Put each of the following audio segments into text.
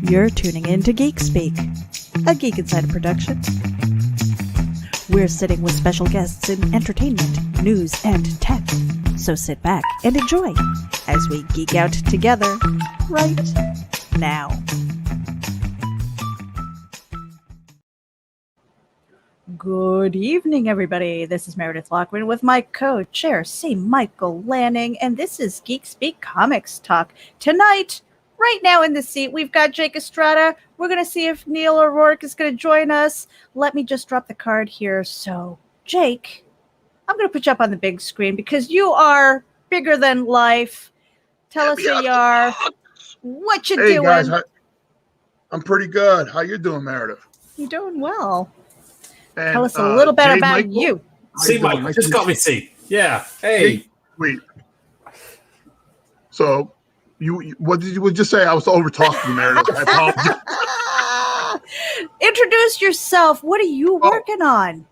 You're tuning in to Geek Speak, a Geek Insider production. We're sitting with special guests in entertainment, news, and tech. So sit back and enjoy as we geek out together right now. Good evening, everybody. This is Meredith Loughran with my co-chair, C. Michael Lanning, and this is Geek Speak Comics Talk. Tonight, right now in the seat, we've got Jake Estrada. We're going to see if Niall O'Rourke is going to join us. Let me just drop the card here. So, Jake, I'm going to put you up on the big screen because you are bigger than life. Tell us who you are, what you doing. Hey, guys, I'm pretty good. How you doing, Meredith? You're doing well. And, tell us a little bit about Michael, you. See, Michael, just got me see. Yeah. Hey. Wait. So, what did you just say? I was over talking, Meredith. I apologize. Introduce yourself. What are you working on?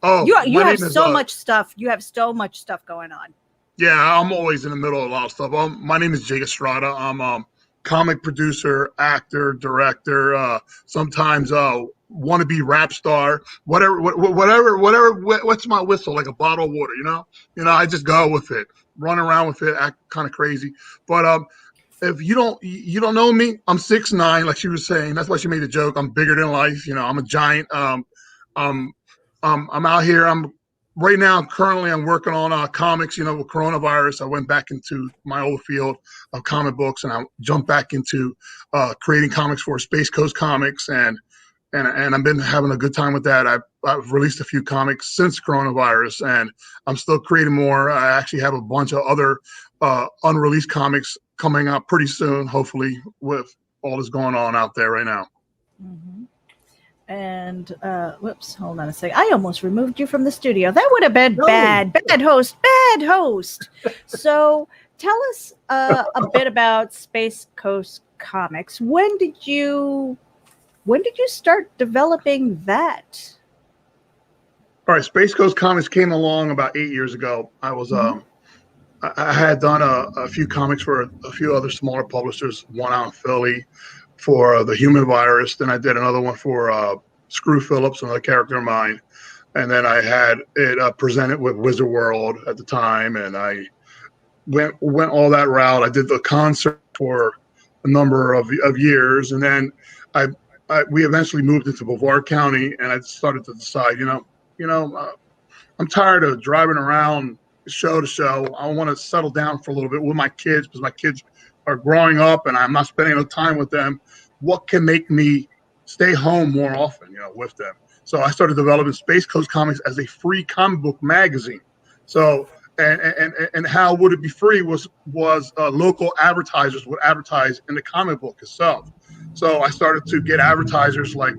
Oh, you have so much stuff. You have so much stuff going on. Yeah, I'm always in the middle of a lot of stuff. My name is Jake Estrada. I'm a comic producer, actor, director. Sometimes wannabe rap star. Whatever. What's my whistle? Like a bottle of water, you know. I just go with it, run around with it, act kind of crazy. But if you don't know me, I'm 6'9", like she was saying. That's why she made the joke. I'm bigger than life. I'm a giant. I'm out here. Right now, currently, I'm working on comics. With coronavirus, I went back into my old field of comic books, and I jumped back into creating comics for Space Coast Comics, and I've been having a good time with that. I've released a few comics since coronavirus, and I'm still creating more. I actually have a bunch of other unreleased comics coming out pretty soon, hopefully, with all that's going on out there right now. Mm-hmm. And whoops, hold on a second. I almost removed you from the studio. That would have been bad host. So tell us a bit about Space Coast Comics. When did you start developing that? All right, Space Coast Comics came along about 8 years ago. I was I had done a few comics for a few other smaller publishers, one out in Philly for the Human Virus. Then I did another one for Screw Phillips, another character of mine. And then I had it presented with Wizard World at the time. And I went all that route. I did the concert for a number of years. And then we eventually moved into Brevard County, and I started to decide, I'm tired of driving around show to show. I want to settle down for a little bit with my kids because my kids are growing up and I'm not spending enough time with them. What can make me stay home more often, with them? So I started developing Space Coast Comics as a free comic book magazine. So and how would it be free was local advertisers would advertise in the comic book itself. So I started to get advertisers like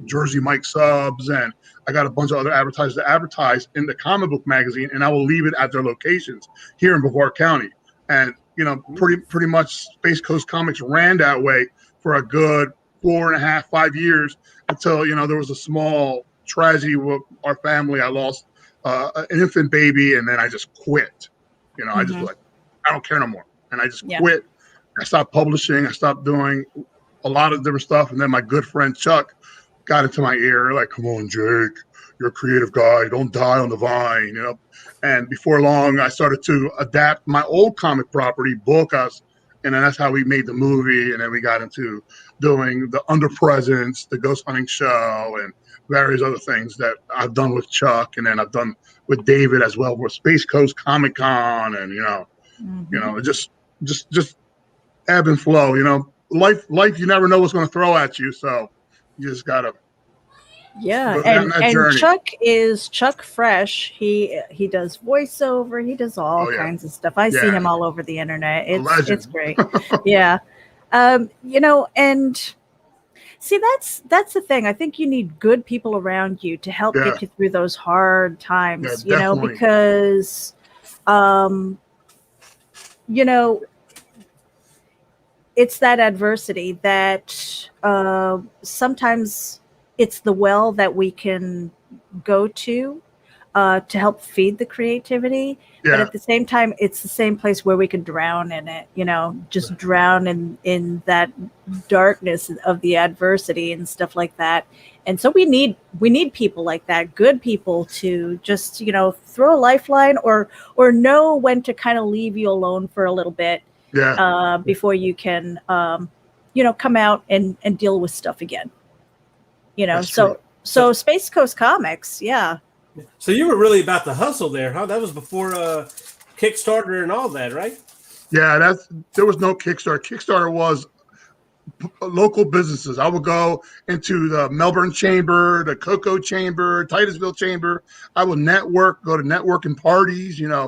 Jersey Mike Subs, and I got a bunch of other advertisers to advertise in the comic book magazine, and I will leave it at their locations here in Brevard County. And pretty much Space Coast Comics ran that way for a good 4.5, 5 years until there was a small tragedy with our family. I lost an infant baby, and then I just quit. I just I don't care no more, and I just quit. I stopped publishing. I stopped doing a lot of different stuff, and then my good friend Chuck got into my ear, like, "Come on, Jake, you're a creative guy. Don't die on the vine," And before long, I started to adapt my old comic property, Book Us, and then that's how we made the movie. And then we got into doing the Under Presents, the Ghost Hunting Show, and various other things that I've done with Chuck, and then I've done with David as well with Space Coast Comic Con, and just ebb and flow. Life, you never know what's going to throw at you, so you just gotta. Yeah, and Chuck is Chuck Fresh. He does voiceover. He does all kinds of stuff. I see him all over the internet. It's great. Yeah, and see that's the thing. I think you need good people around you to help get you through those hard times. Because it's that adversity that sometimes it's the well that we can go to to help feed the creativity. But at the same time, it's the same place where we could drown in it, just drown in that darkness of the adversity and stuff like that. And so we need people like that, good people to just, throw a lifeline or know when to kind of leave you alone for a little bit before you can, come out and deal with stuff again. So Space Coast Comics, yeah. So you were really about the hustle there, huh? That was before Kickstarter and all that, right? Yeah, there was no Kickstarter. Kickstarter was local businesses. I would go into the Melbourne Chamber, the Cocoa Chamber, Titusville Chamber. I would go to networking parties. Yeah.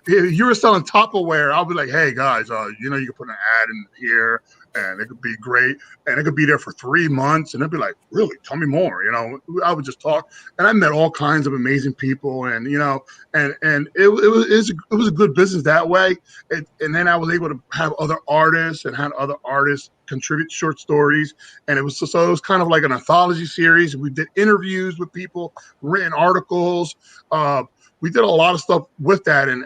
If you were selling Tupperware, I'll be like, hey guys, you can put an ad in here, and it could be great, and it could be there for 3 months, and they'd be like, really, tell me more. I would just talk, and I met all kinds of amazing people, and and it was a good business that way. And then I was able to have other artists and had other artists contribute short stories, and it was kind of like an anthology series. We did interviews with people, written articles. We did a lot of stuff with that, and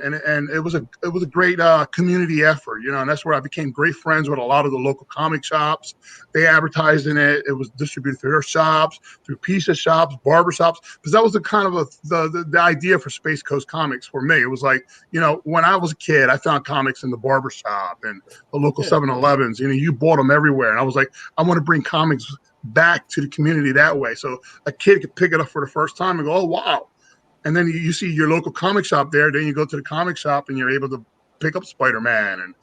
it was a great community effort, and that's where I became great friends with a lot of the local comic shops. They advertised in it. It was distributed through their shops, through pizza shops, barber shops, because that was the kind of the idea for Space Coast Comics for me. It was like, when I was a kid, I found comics in the barber shop and the local 7-Elevens. You bought them everywhere, and I was like, I want to bring comics back to the community that way, so a kid could pick it up for the first time and go, oh wow. And then you see your local comic shop there. Then you go to the comic shop and you're able to pick up Spider-Man and,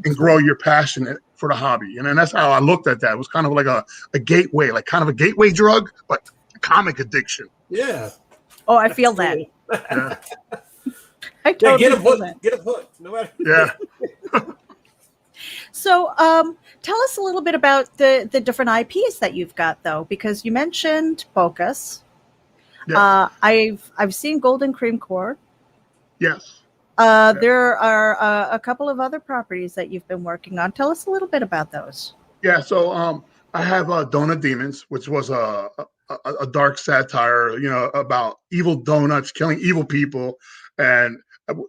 and grow your passion for the hobby. And that's how I looked at that. It was kind of like a gateway, like kind of a gateway drug, but comic addiction. Yeah. Oh, I feel that. Yeah. I totally get a feel hook. that. Get a hook. No matter. Yeah. So tell us a little bit about the different IPs that you've got, though, because you mentioned Focus. Yes. I've seen Golden Cream Core. Yes. There are a couple of other properties that you've been working on. Tell us a little bit about those. Yeah. So I have Donut Demons, which was a dark satire, about evil donuts killing evil people, and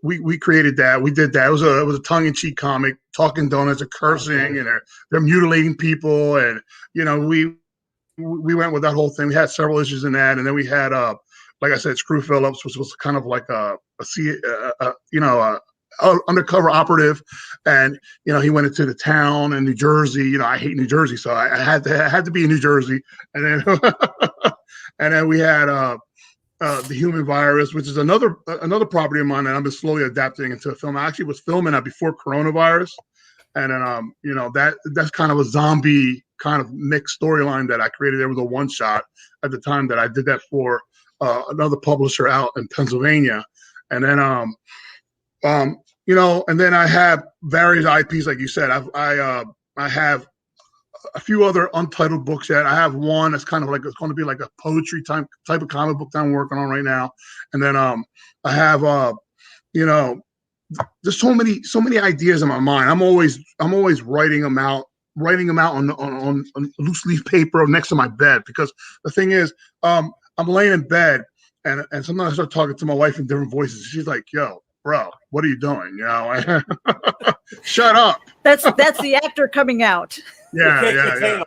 we created that. We did that. It was a tongue-in-cheek comic. Talking donuts are cursing and they're mutilating people, and we went with that whole thing. We had several issues in that, and then we had, like I said, Screw Phillips, which was kind of like a undercover operative, and he went into the town in New Jersey. I hate New Jersey, so I had to be in New Jersey, and then and then we had the Human Virus, which is another property of mine that I've been slowly adapting into a film. I actually was filming that before coronavirus, and then that's kind of a zombie kind of mixed storyline that I created. There was a one shot at the time that I did that for another publisher out in Pennsylvania, and then and then I have various IPs, like you said. I have a few other untitled books yet. I have one that's kind of like, it's going to be like a poetry type of comic book that I'm working on right now, and then I have there's so many ideas in my mind. I'm always writing them out on loose leaf paper next to my bed, because the thing is, I'm laying in bed and sometimes I start talking to my wife in different voices. She's like, yo, bro, what are you doing? Shut up. That's the actor coming out. Yeah.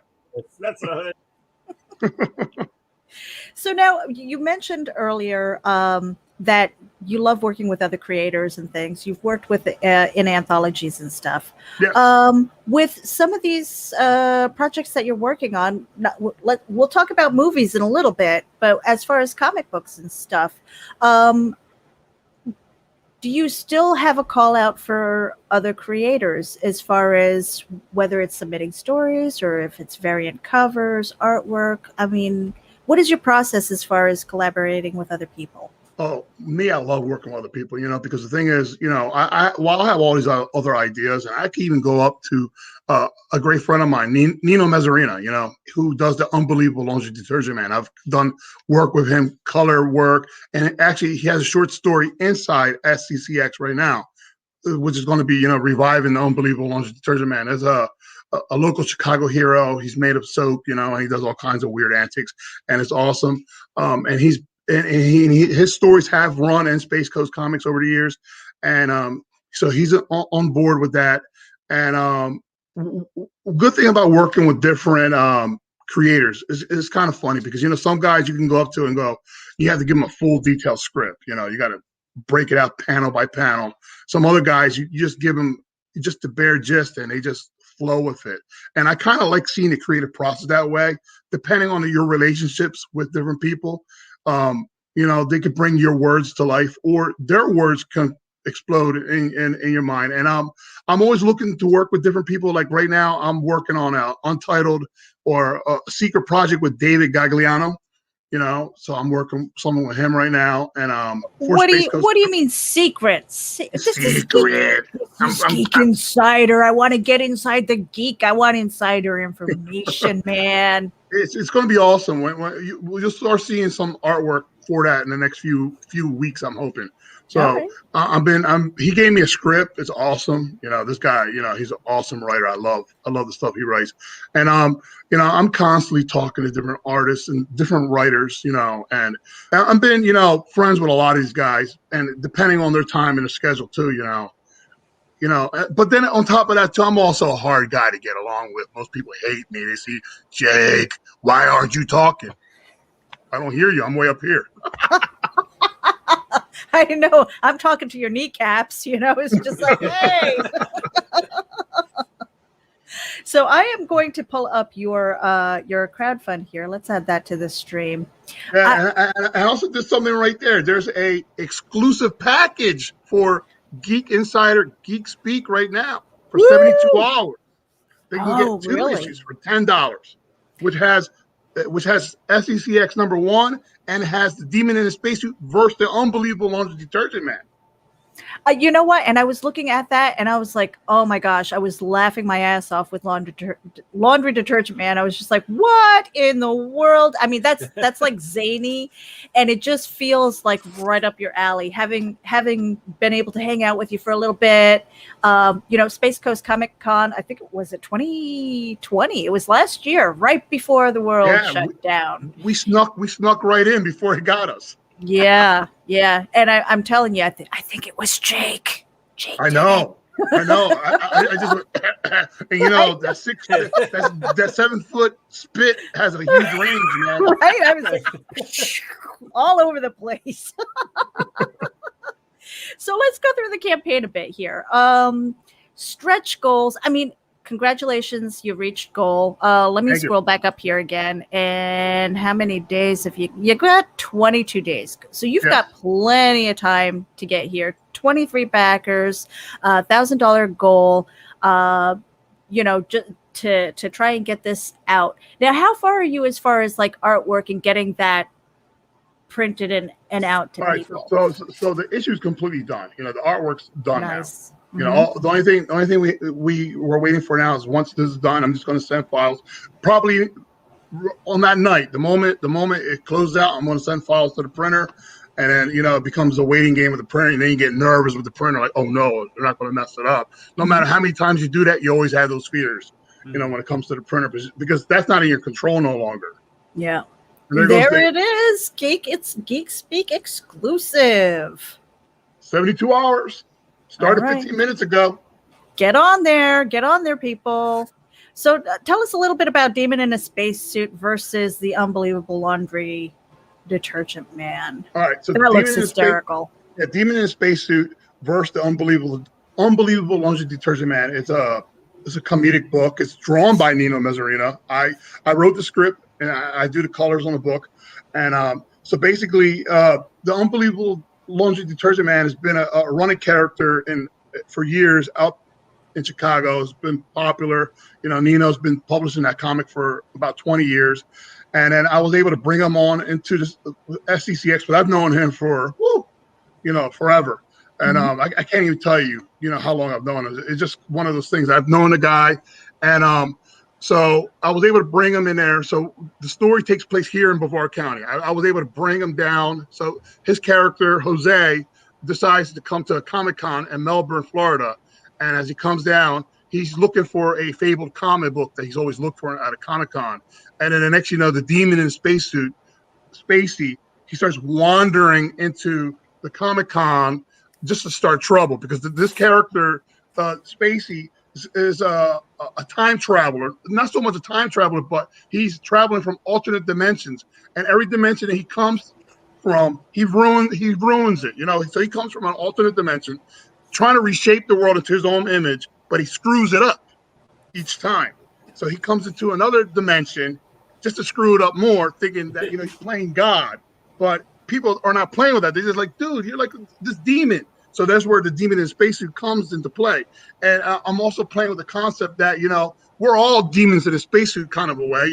That's So now you mentioned earlier that you love working with other creators and things. You've worked with in anthologies and stuff. Yeah. With some of these projects that you're working on, we'll talk about movies in a little bit, but as far as comic books and stuff, do you still have a call out for other creators as far as whether it's submitting stories or if it's variant covers, artwork? I mean, what is your process as far as collaborating with other people? Oh, me, I love working with other people, because the thing is, while I have all these other ideas, and I can even go up to a great friend of mine, Nino Mezzarina, who does the Unbelievable Laundry Detergent Man. I've done work with him, color work, and actually he has a short story inside SCCX right now, which is going to be, reviving the Unbelievable Laundry Detergent Man. There's a local Chicago hero. He's made of soap, and he does all kinds of weird antics, and it's awesome. And his stories have run in Space Coast Comics over the years, and so he's on board with that. And good thing about working with different creators is kind of funny because some guys you can go up to and go, you have to give them a full detailed script. You got to break it out panel by panel. Some other guys you just give them just the bare gist and they just flow with it. And I kind of like seeing the creative process that way, depending on your relationships with different people. They could bring your words to life or their words can explode in your mind. And I'm always looking to work with different people. Like right now, I'm working on a Untitled or a secret project with David Gagliano. So I'm working something with him right now. And what do you mean secrets? Secret. I'm Geek Insider. I want to get inside the geek. I want insider information, man. It's going to be awesome. We'll just start seeing some artwork for that in the next few weeks. I'm hoping. So right. He gave me a script. It's awesome. This guy. He's an awesome writer. I love the stuff he writes. And I'm constantly talking to different artists and different writers. And I've been friends with a lot of these guys. And depending on their time and their schedule too. But then on top of that too, I'm also a hard guy to get along with. Most people hate me. They see, Jake, why aren't you talking? I don't hear you. I'm way up here. I know. I'm talking to your kneecaps. It's just like, hey. So I am going to pull up your crowdfund here. Let's add that to the stream. Yeah, and I also did something right there. There's a exclusive package for Geek Insider Geek Speak right now for 72 hours. They can get 2 issues for $10, which has SCCX #1 and has the Demon in the Spacesuit versus the Unbelievable Laundry Detergent Man. You know what? And I was looking at that and I was like, oh my gosh, I was laughing my ass off with Laundry Detergent Man. I was just like, what in the world? I mean, that's like zany, and it just feels like right up your alley. Having been able to hang out with you for a little bit, Space Coast Comic Con, I think it was 2020. It was last year, right before the world shut down. We snuck right in before it got us. Yeah. And I'm telling you, I think it was Jake. I know. I just went, and that 7 foot spit has a huge range, man. Right? I was like, all over the place. So let's go through the campaign a bit here. Stretch goals. I mean, congratulations, you reached goal. Let me scroll back up here again. And how many days have you got? 22 days. So you've got plenty of time to get here. 23 backers, $1,000 goal. To try and get this out. Now, how far are you as far as like artwork and getting that printed and out to people? So the issue is completely done. The artwork's done now. Mm-hmm. The only thing we were waiting for now is once this is done, I'm just going to send files. Probably on that night, the moment it closes out, I'm going to send files to the printer, and then it becomes a waiting game with the printer, and then you get nervous with the printer, like, oh no, they're not going to mess it up. No matter how many times you do that, you always have those fears, when it comes to the printer, because that's not in your control no longer. Yeah, there it is, Geek. It's Geek Speak exclusive. 72 hours. Started 15 minutes ago. Get on there, people. So tell us a little bit about Demon in a Spacesuit versus the Unbelievable Laundry Detergent Man. All right, so that looks hysterical. Demon in a Spacesuit versus the Unbelievable Laundry Detergent Man. It's a comedic book. It's drawn by Nino Mezzarino. I wrote the script and I do the colors on the book. And so basically, the Unbelievable Laundry Detergent Man has been a running character for years out in Chicago. It's been popular. Nino's been publishing that comic for about 20 years. And then I was able to bring him on into this SCCX, but I've known him for, forever. And I can't even tell you, how long I've known him. It's just one of those things. I've known the guy. And so I was able to bring him in there. So the story takes place here in Brevard County. I was able to bring him down. So his character, Jose, decides to come to a Comic-Con in Melbourne, Florida. And as he comes down, he's looking for a fabled comic book that he's always looked for at a Comic-Con. And then the next, the Demon in a Spacesuit, Spacey, he starts wandering into the Comic-Con just to start trouble, because this character, Spacey, is a time traveler. Not so much a time traveler, but he's traveling from alternate dimensions, and every dimension that he comes from, he ruins it. So he comes from an alternate dimension, trying to reshape the world into his own image, but he screws it up each time. So he comes into another dimension just to screw it up more, thinking that he's playing God. But people are not playing with that. They're just like, dude, you're like this demon. So that's where the demon in spacesuit comes into play. And I'm also playing with the concept that, we're all demons in a spacesuit kind of a way.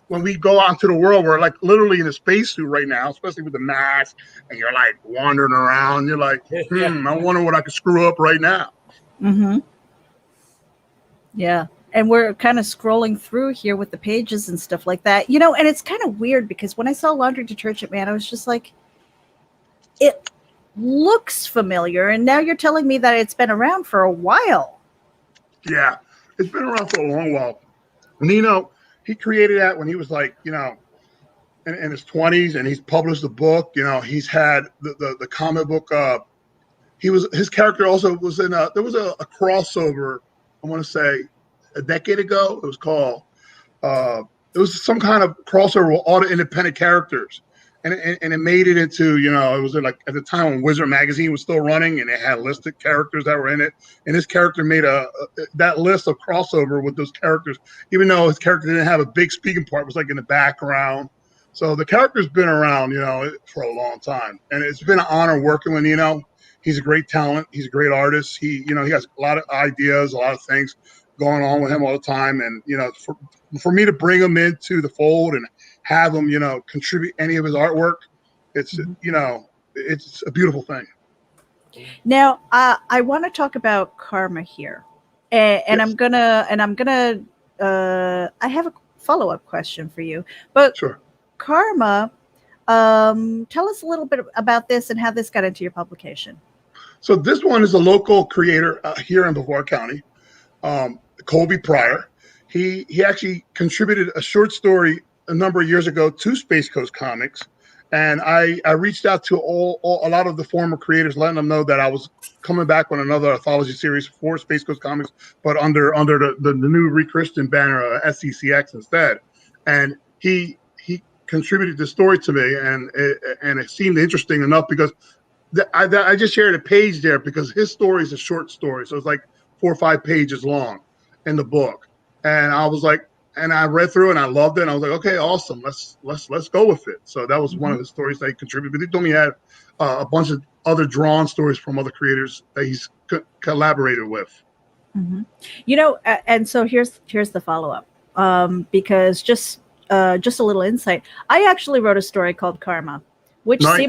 When we go out into the world, we're like literally in a spacesuit right now, especially with the mask, and you're like wandering around. You're like, I wonder what I could screw up right now. Mm-hmm. Yeah. And we're kind of scrolling through here with the pages and stuff like that, and it's kind of weird because when I saw Laundry Detergent Man, I was just like, it looks familiar. And now you're telling me that it's been around for a while. Yeah, it's been around for a long while. And, he created that when he was like, in his 20s, and he's published a book. He's had the comic book. His character also was in there was a crossover, I want to say, a decade ago. It was called, it was some kind of crossover with all the independent characters. And it made it into, it was like at the time when Wizard Magazine was still running, and it had listed characters that were in it. And his character made that list of crossover with those characters, even though his character didn't have a big speaking part, it was like in the background. So the character's been around, for a long time. And it's been an honor working with Nino. He's a great talent. He's a great artist. He has a lot of ideas, a lot of things going on with him all the time. And, for me to bring him into the fold and have him, contribute any of his artwork, it's, it's a beautiful thing. Now, I want to talk about Karma here, and yes. I have a follow-up question for you, but sure. Karma, tell us a little bit about this and how this got into your publication. So this one is a local creator here in Brevard County, Colby Pryor. He actually contributed a short story a number of years ago to Space Coast Comics, and I reached out to a lot of the former creators, letting them know that I was coming back with another anthology series for Space Coast Comics, but under the new rechristened banner SCCX instead. And he contributed the story to me, and it seemed interesting enough because I just shared a page there because his story is a short story, so it's like 4 or 5 pages long in the book. And I was like, and I read through it and I loved it. And I was like, okay, awesome. Let's go with it. So that was one of the stories that he contributed. But he told me he had a bunch of other drawn stories from other creators that he's collaborated with. Mm-hmm. And so here's the follow-up. Because just a little insight. I actually wrote a story called Karma, which nice.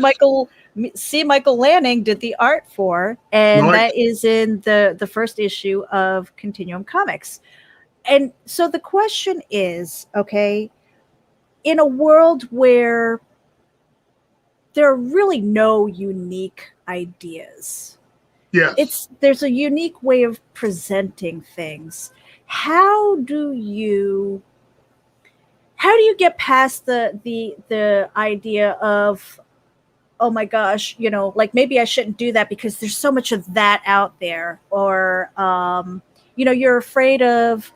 C. Michael Lanning did the art for, and nice. That is in the first issue of Continuum Comics. And so the question is, okay, in a world where there are really no unique ideas, there's a unique way of presenting things. How do you get past the idea of, oh my gosh, like maybe I shouldn't do that because there's so much of that out there, or you're afraid of,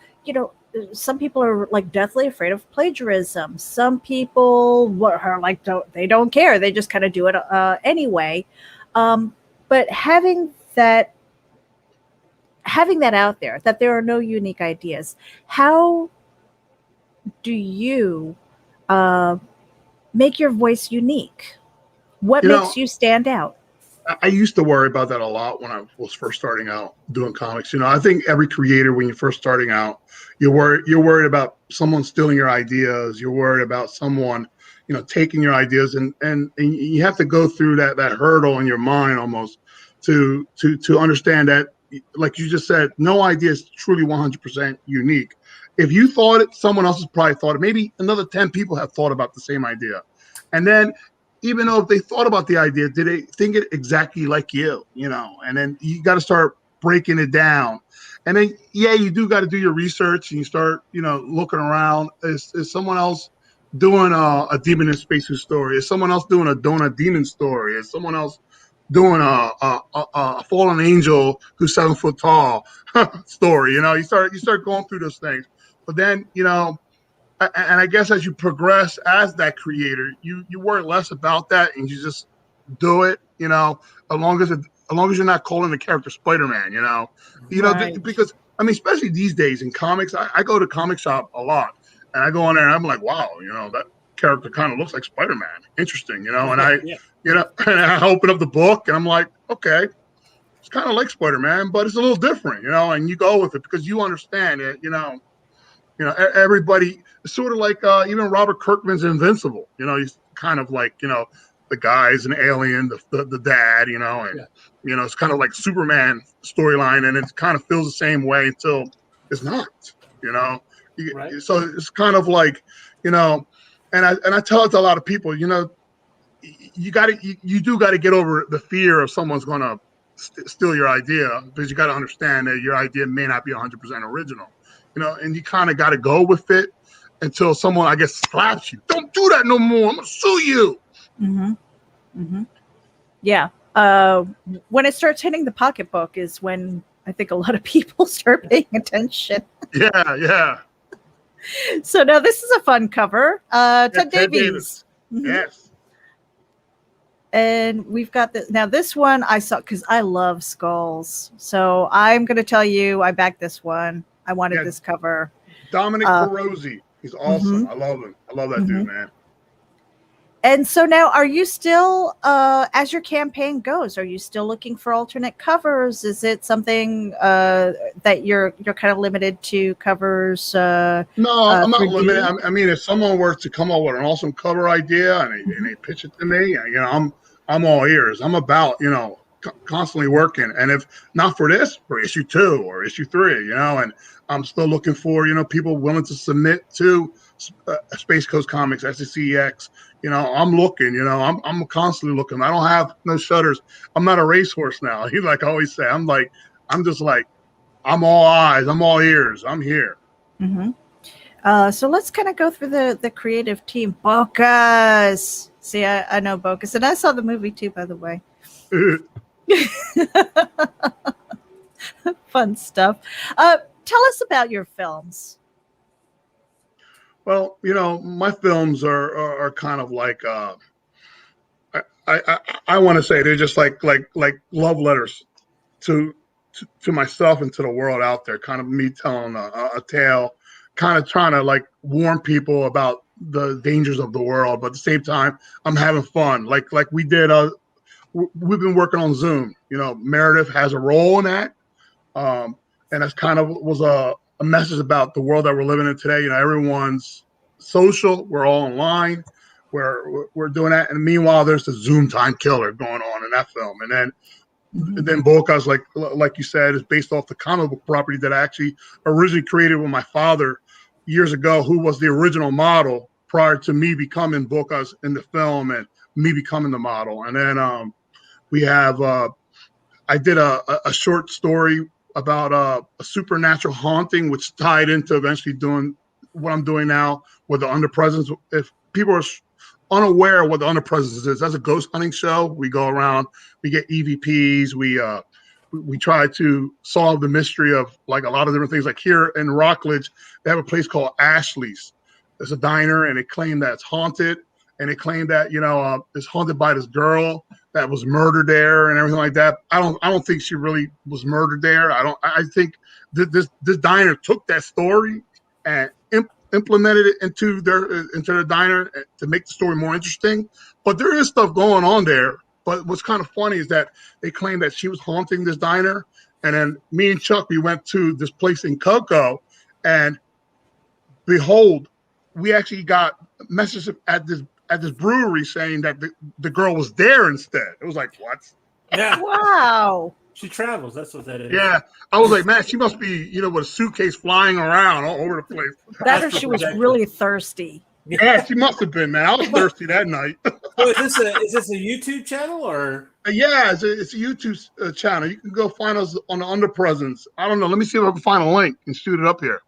some people are like deathly afraid of plagiarism. Some people are like, they don't care. They just kind of do it anyway. But having that out there, that there are no unique ideas, how do you make your voice unique? What makes you stand out? I used to worry about that a lot when I was first starting out doing comics. I think every creator, when you're first starting out, you're worried about someone stealing your ideas. You're worried about someone, taking your ideas, and you have to go through that hurdle in your mind almost to understand that, like you just said, no idea is truly 100% unique. If you thought it, someone else has probably thought it. Maybe another 10 people have thought about the same idea, and then, even though if they thought about the idea, did they think it exactly like you, and then you got to start breaking it down. And then, you do got to do your research, and you start, looking around. Is someone else doing a Demon in Space Suit story? Is someone else doing a Donut Demon story? Is someone else doing a fallen angel who's 7 foot tall story? You know, you start going through those things, but then and I guess as you progress as that creator, you worry less about that and you just do it. You know, as long as you're not calling the character Spider-Man. Right. Because I mean, especially these days in comics, I go to comic shop a lot, and I go in there and I'm like, wow, that character kind of looks like Spider-Man. Interesting, and Yeah. and I open up the book and I'm like, okay, it's kind of like Spider-Man, but it's a little different, and you go with it because you understand it, everybody sort of like even Robert Kirkman's Invincible, he's kind of like, the guy's an alien, the dad, and it's kind of like Superman storyline, and it kind of feels the same way until it's not, Right. So it's kind of like, and I tell it to a lot of people, you do got to get over the fear of someone's going to steal your idea, because you got to understand that your idea may not be 100% original, and you kind of got to go with it until someone, I guess, slaps you. Don't do that no more. I'm going to sue you. Mm-hmm. Mm-hmm. Yeah. When it starts hitting the pocketbook is when I think a lot of people start paying attention. Yeah. So now this is a fun cover. Ted Davies. Mm-hmm. Yes. And we've got this. Now this one I saw because I love skulls. So I'm going to tell you, I backed this one. I wanted this cover. Dominic Perosi. He's awesome. Mm-hmm. I love him. I love that dude, man. And so now, are you still, as your campaign goes, are you still looking for alternate covers? Is it something that you're kind of limited to covers? No, I'm not limited. I mean, if someone were to come up with an awesome cover idea and they pitch it to me, I'm all ears. I'm about constantly working, and if not for this, for issue 2 or issue 3, and I'm still looking for people willing to submit to Space Coast Comics, SCCX. I'm looking. I'm constantly looking. I don't have no shutters. I'm not a racehorse now. Like I always say, I'm just like, I'm all eyes. I'm all ears. I'm here. Mm-hmm. So let's kind of go through the creative team. Bocas. See, I know Bocas, and I saw the movie too, by the way. Fun stuff. Tell us about your films. Well, my films are kind of like I want to say they're just like love letters to myself and to the world out there. Kind of me telling a tale, kind of trying to like warn people about the dangers of the world, but at the same time, I'm having fun. Like we did. We've been working on Zoom. Meredith has a role in that, and that's kind of was a message about the world that we're living in today. Everyone's social. We're all online. We're doing that, and meanwhile, there's the Zoom time killer going on in that film. And then Bocas, like you said, is based off the comic book property that I actually originally created with my father years ago, who was the original model prior to me becoming Bocas in the film and me becoming the model. And then we have I did a short story about a supernatural haunting, which tied into eventually doing what I'm doing now with the Underpresence. If people are unaware of what the Underpresence is, that's a ghost hunting show. We go around, we get EVPs, we try to solve the mystery of like a lot of different things. Like here in Rockledge, they have a place called Ashley's. It's a diner, and they claim that it's haunted, and they claim that it's haunted by this girl that was murdered there and everything like that. I don't think she really was murdered there. I think this diner took that story and implemented it into their diner to make the story more interesting. But there is stuff going on there. But what's kind of funny is that they claim that she was haunting this diner, and then me and Chuck, we went to this place in Cocoa, and behold, we actually got messages at this brewery saying that the girl was there instead. It was like, what? Yeah. Wow. She travels. That's what that is. Yeah. I was like, man, she must be, with a suitcase flying around all over the place. That or she was really thirsty. Yeah, she must have been, man. I was thirsty that night. So is this a YouTube channel or? Yeah, it's a YouTube channel. You can go find us on the Underpresence. I don't know. Let me see if I can find a link and shoot it up here.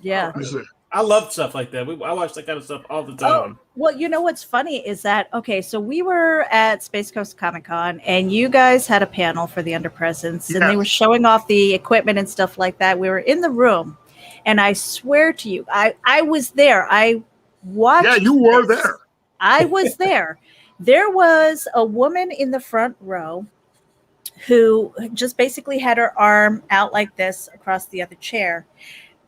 Yeah. Let me see. I love stuff like that. I watch that kind of stuff all the Oh, time. well, you know what's funny is that, okay, so we were at Space Coast Comic Con and you guys had a panel for the Underpresents and they were Yes. showing off the equipment and stuff like that. We were in the room and I swear to you, I was there. I watched. Yeah, you were this. there. I was there. There was a woman in the front row who just basically had her arm out like this across the other chair.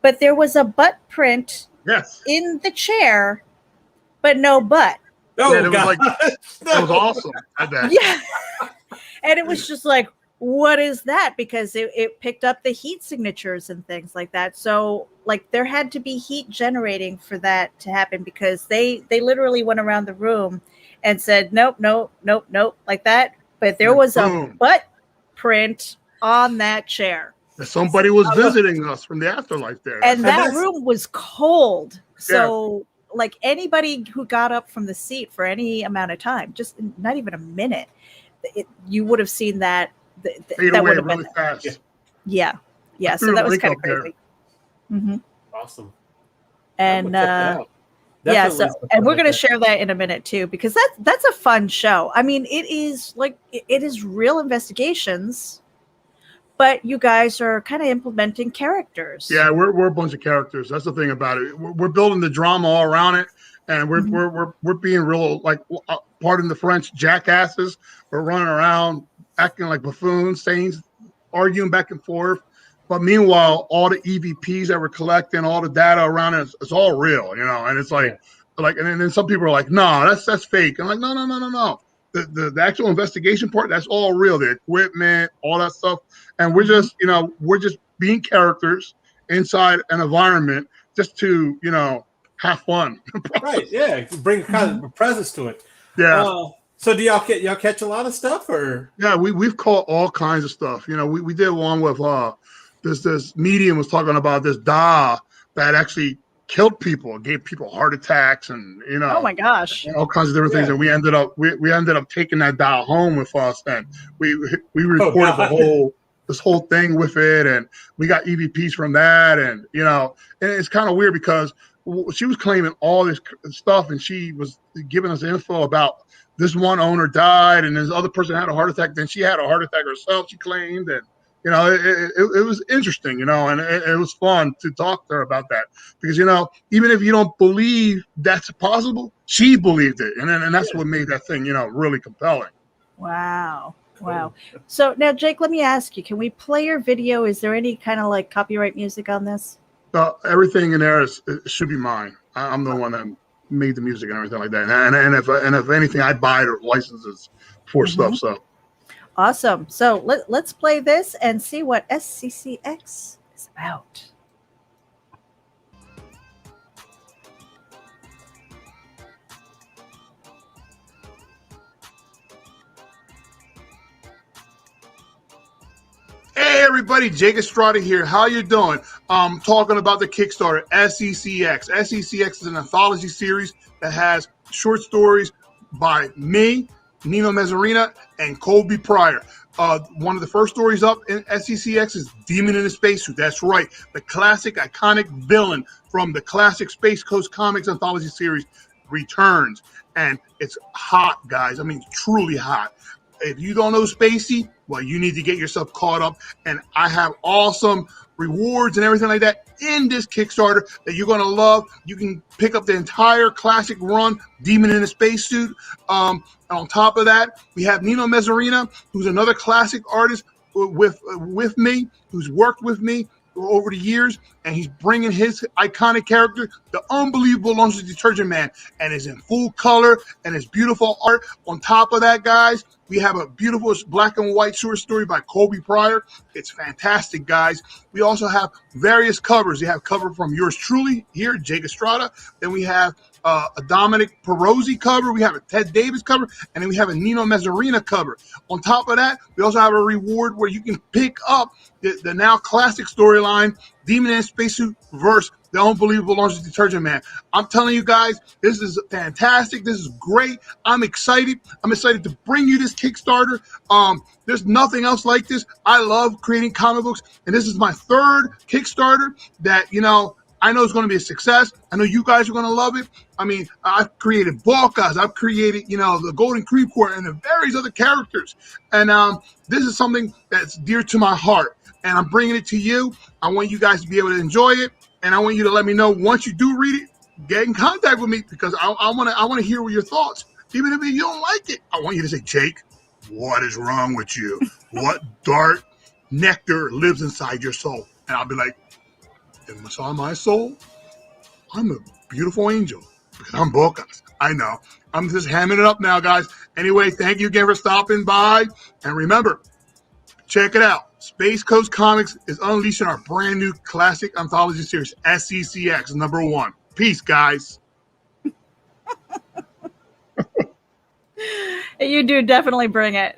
But there was a butt print Yes. in the chair, but no butt. Oh, Yeah, it was God. like that was awesome at that. Yeah. And it was just like, what is that? Because it picked up the heat signatures and things like that. So like there had to be heat generating for that to happen because they literally went around the room and said, nope, like that. But there was a butt print on that chair. Somebody was visiting us from the afterlife there. And that room was cold. So like anybody who got up from the seat for any amount of time, just not even a minute, you would have seen that. That would have really been fast. Yeah. So that was kind of crazy. Mm-hmm. Awesome. And yeah, so and we're gonna share that in a minute too, because that's a fun show. I mean, it is real investigations, but you guys are kind of implementing characters. Yeah, we're a bunch of characters. That's the thing about it. We're building the drama all around it, and we're being real, like, pardon the French, jackasses. We're running around acting like buffoons, arguing back and forth. But meanwhile, all the EVPs that we're collecting, all the data around it, it's all real, And it's like, and then some people are like, "No, that's fake." I'm like, no. The actual investigation part, that's all real. The equipment, all that stuff, and we're just being characters inside an environment just to have fun. Right? Yeah, bring kind of a presence to it. Yeah. So do y'all catch a lot of stuff, or? Yeah, we've caught all kinds of stuff. We did one with this medium was talking about this that actually killed people, gave people heart attacks, and oh my gosh, all kinds of different things. And we ended up taking that dial home with us, and we recorded this whole thing with it, and we got EVPs from that, and and it's kind of weird because she was claiming all this stuff, and she was giving us info about this one owner died, and this other person had a heart attack. Then she had a heart attack herself, she claimed, and it was interesting, and it was fun to talk to her about that because even if you don't believe that's possible, she believed it, and that's what made that thing really compelling. Wow. So now, Jake, let me ask you: can we play your video? Is there any kind of like copyright music on this? Everything in there should be mine. I'm the one that made the music and everything like that. And if anything, I buy the licenses for stuff. So awesome. So let's play this and see what SCCX is about. Hey everybody, Jake Estrada here. How you doing? Talking about the Kickstarter, SCCX. SCCX is an anthology series that has short stories by me, Nino Mezzarina, and Colby Pryor. One of the first stories up in SCCX is Demon in a Spacesuit. That's right. The classic, iconic villain from the classic Space Coast Comics anthology series returns. And it's hot, guys. I mean, truly hot. If you don't know Spacey, well, you need to get yourself caught up. And I have awesome rewards and everything like that in this Kickstarter that you're going to love. You can pick up the entire classic run, Demon in a Spacesuit. And on top of that, we have Nino Mezzarina, who's another classic artist with me, who's worked with me over the years, and he's bringing his iconic character, the unbelievable laundry detergent man, and is in full color and it's beautiful art. On top of that, guys, we have a beautiful black and white short story by Colby Pryor. It's fantastic, guys. We also have various covers. We have cover from yours truly here, Jake Estrada. Then we have a Dominic Perozzi cover. We have a Ted Davis cover. And then we have a Nino Mezzarina cover. On top of that, we also have a reward where you can pick up the now classic storyline, Demon in a Spacesuit versus the unbelievable laundry detergent man. I'm telling you guys, this is fantastic. This is great. I'm excited. I'm excited to bring you this Kickstarter. There's nothing else like this. I love creating comic books, and this is my third Kickstarter that, I know it's going to be a success. I know you guys are going to love it. I mean, I've created Balkas. I've created, the Golden Creep Corps and the various other characters. And this is something that's dear to my heart. And I'm bringing it to you. I want you guys to be able to enjoy it. And I want you to let me know once you do read it, get in contact with me because I want to hear your thoughts. Even if you don't like it, I want you to say, Jake, what is wrong with you? What dark nectar lives inside your soul? And I'll be like, inside my soul, I'm a beautiful angel because I'm Balkas. I know. I'm just hamming it up now, guys. Anyway, thank you again for stopping by. And remember, check it out. Space Coast Comics is unleashing our brand new classic anthology series, SCCX #1. Peace, guys. You do definitely bring it.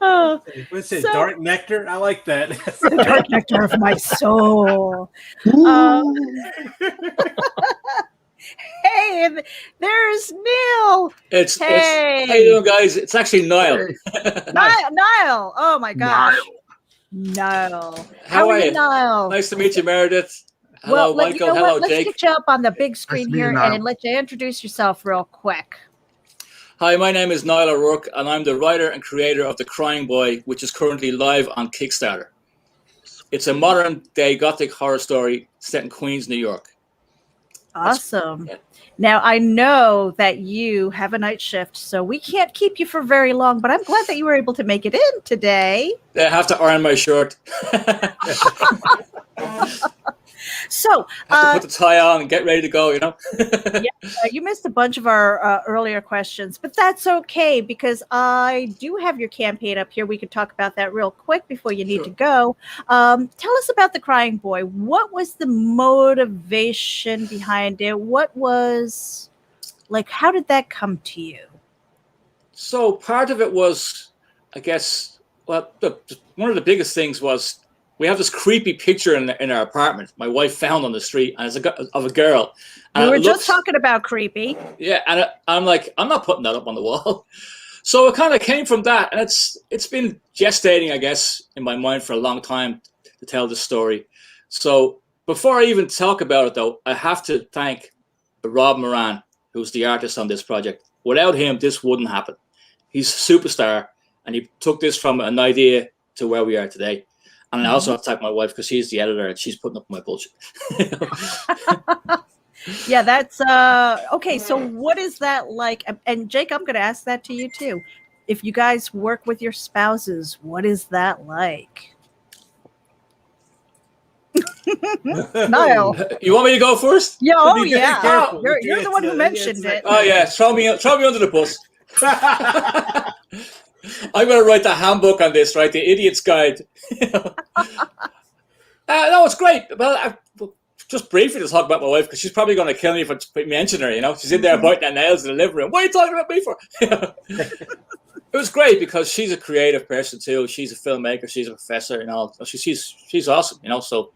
Oh, What's it? Dark nectar? I like that. The dark nectar of my soul. Hey, there's Neil. It's how Hey. you doing, guys? It's actually Niall. Niall. Oh my gosh. Niall. How are you? Niall? Nice to meet you, Meredith. Hello, Michael. Hello, Let's Jake. get you up on the big screen meet you, here Niall. and let you introduce yourself real quick. Hi, my name is Niall O'Rourke, and I'm the writer and creator of The Crying Boy, which is currently live on Kickstarter. It's a modern-day gothic horror story set in Queens, New York. Awesome. Yeah. Now, I know that you have a night shift, so we can't keep you for very long, but I'm glad that you were able to make it in today. I have to iron my shirt. So, have to put the tie on and get ready to go, you missed a bunch of our earlier questions, but that's okay because I do have your campaign up here. We could talk about that real quick before you need Sure. to go. Tell us about The Crying Boy. What was the motivation behind it? What was, how did that come to you? So part of it was, I guess, one of the biggest things was we have this creepy picture in our apartment. My wife found on the street, and it's of a girl. And We were it just looks- talking about creepy. Yeah, and I'm like, I'm not putting that up on the wall. So it kind of came from that, and it's been gestating, I guess, in my mind for a long time to tell this story. So before I even talk about it, though, I have to thank Rob Moran, who's the artist on this project. Without him, this wouldn't happen. He's a superstar, and he took this from an idea to where we are today. And I also have to thank my wife because she's the editor and she's putting up my bullshit. Yeah, that's okay. So what is that like? And Jake, I'm going to ask that to you too. If you guys work with your spouses, what is that like? Niall. You want me to go first? Yeah, oh Be yeah. careful. You're the one who mentioned it. Oh yeah, throw me under the bus. I'm going to write the handbook on this, right? The Idiot's Guide. No, it's great. Well, just briefly to talk about my wife, because she's probably going to kill me if I mention her, She's in there biting her nails in the living room. What are you talking about me for? It was great because she's a creative person too. She's a filmmaker. She's a professor, She's awesome, So,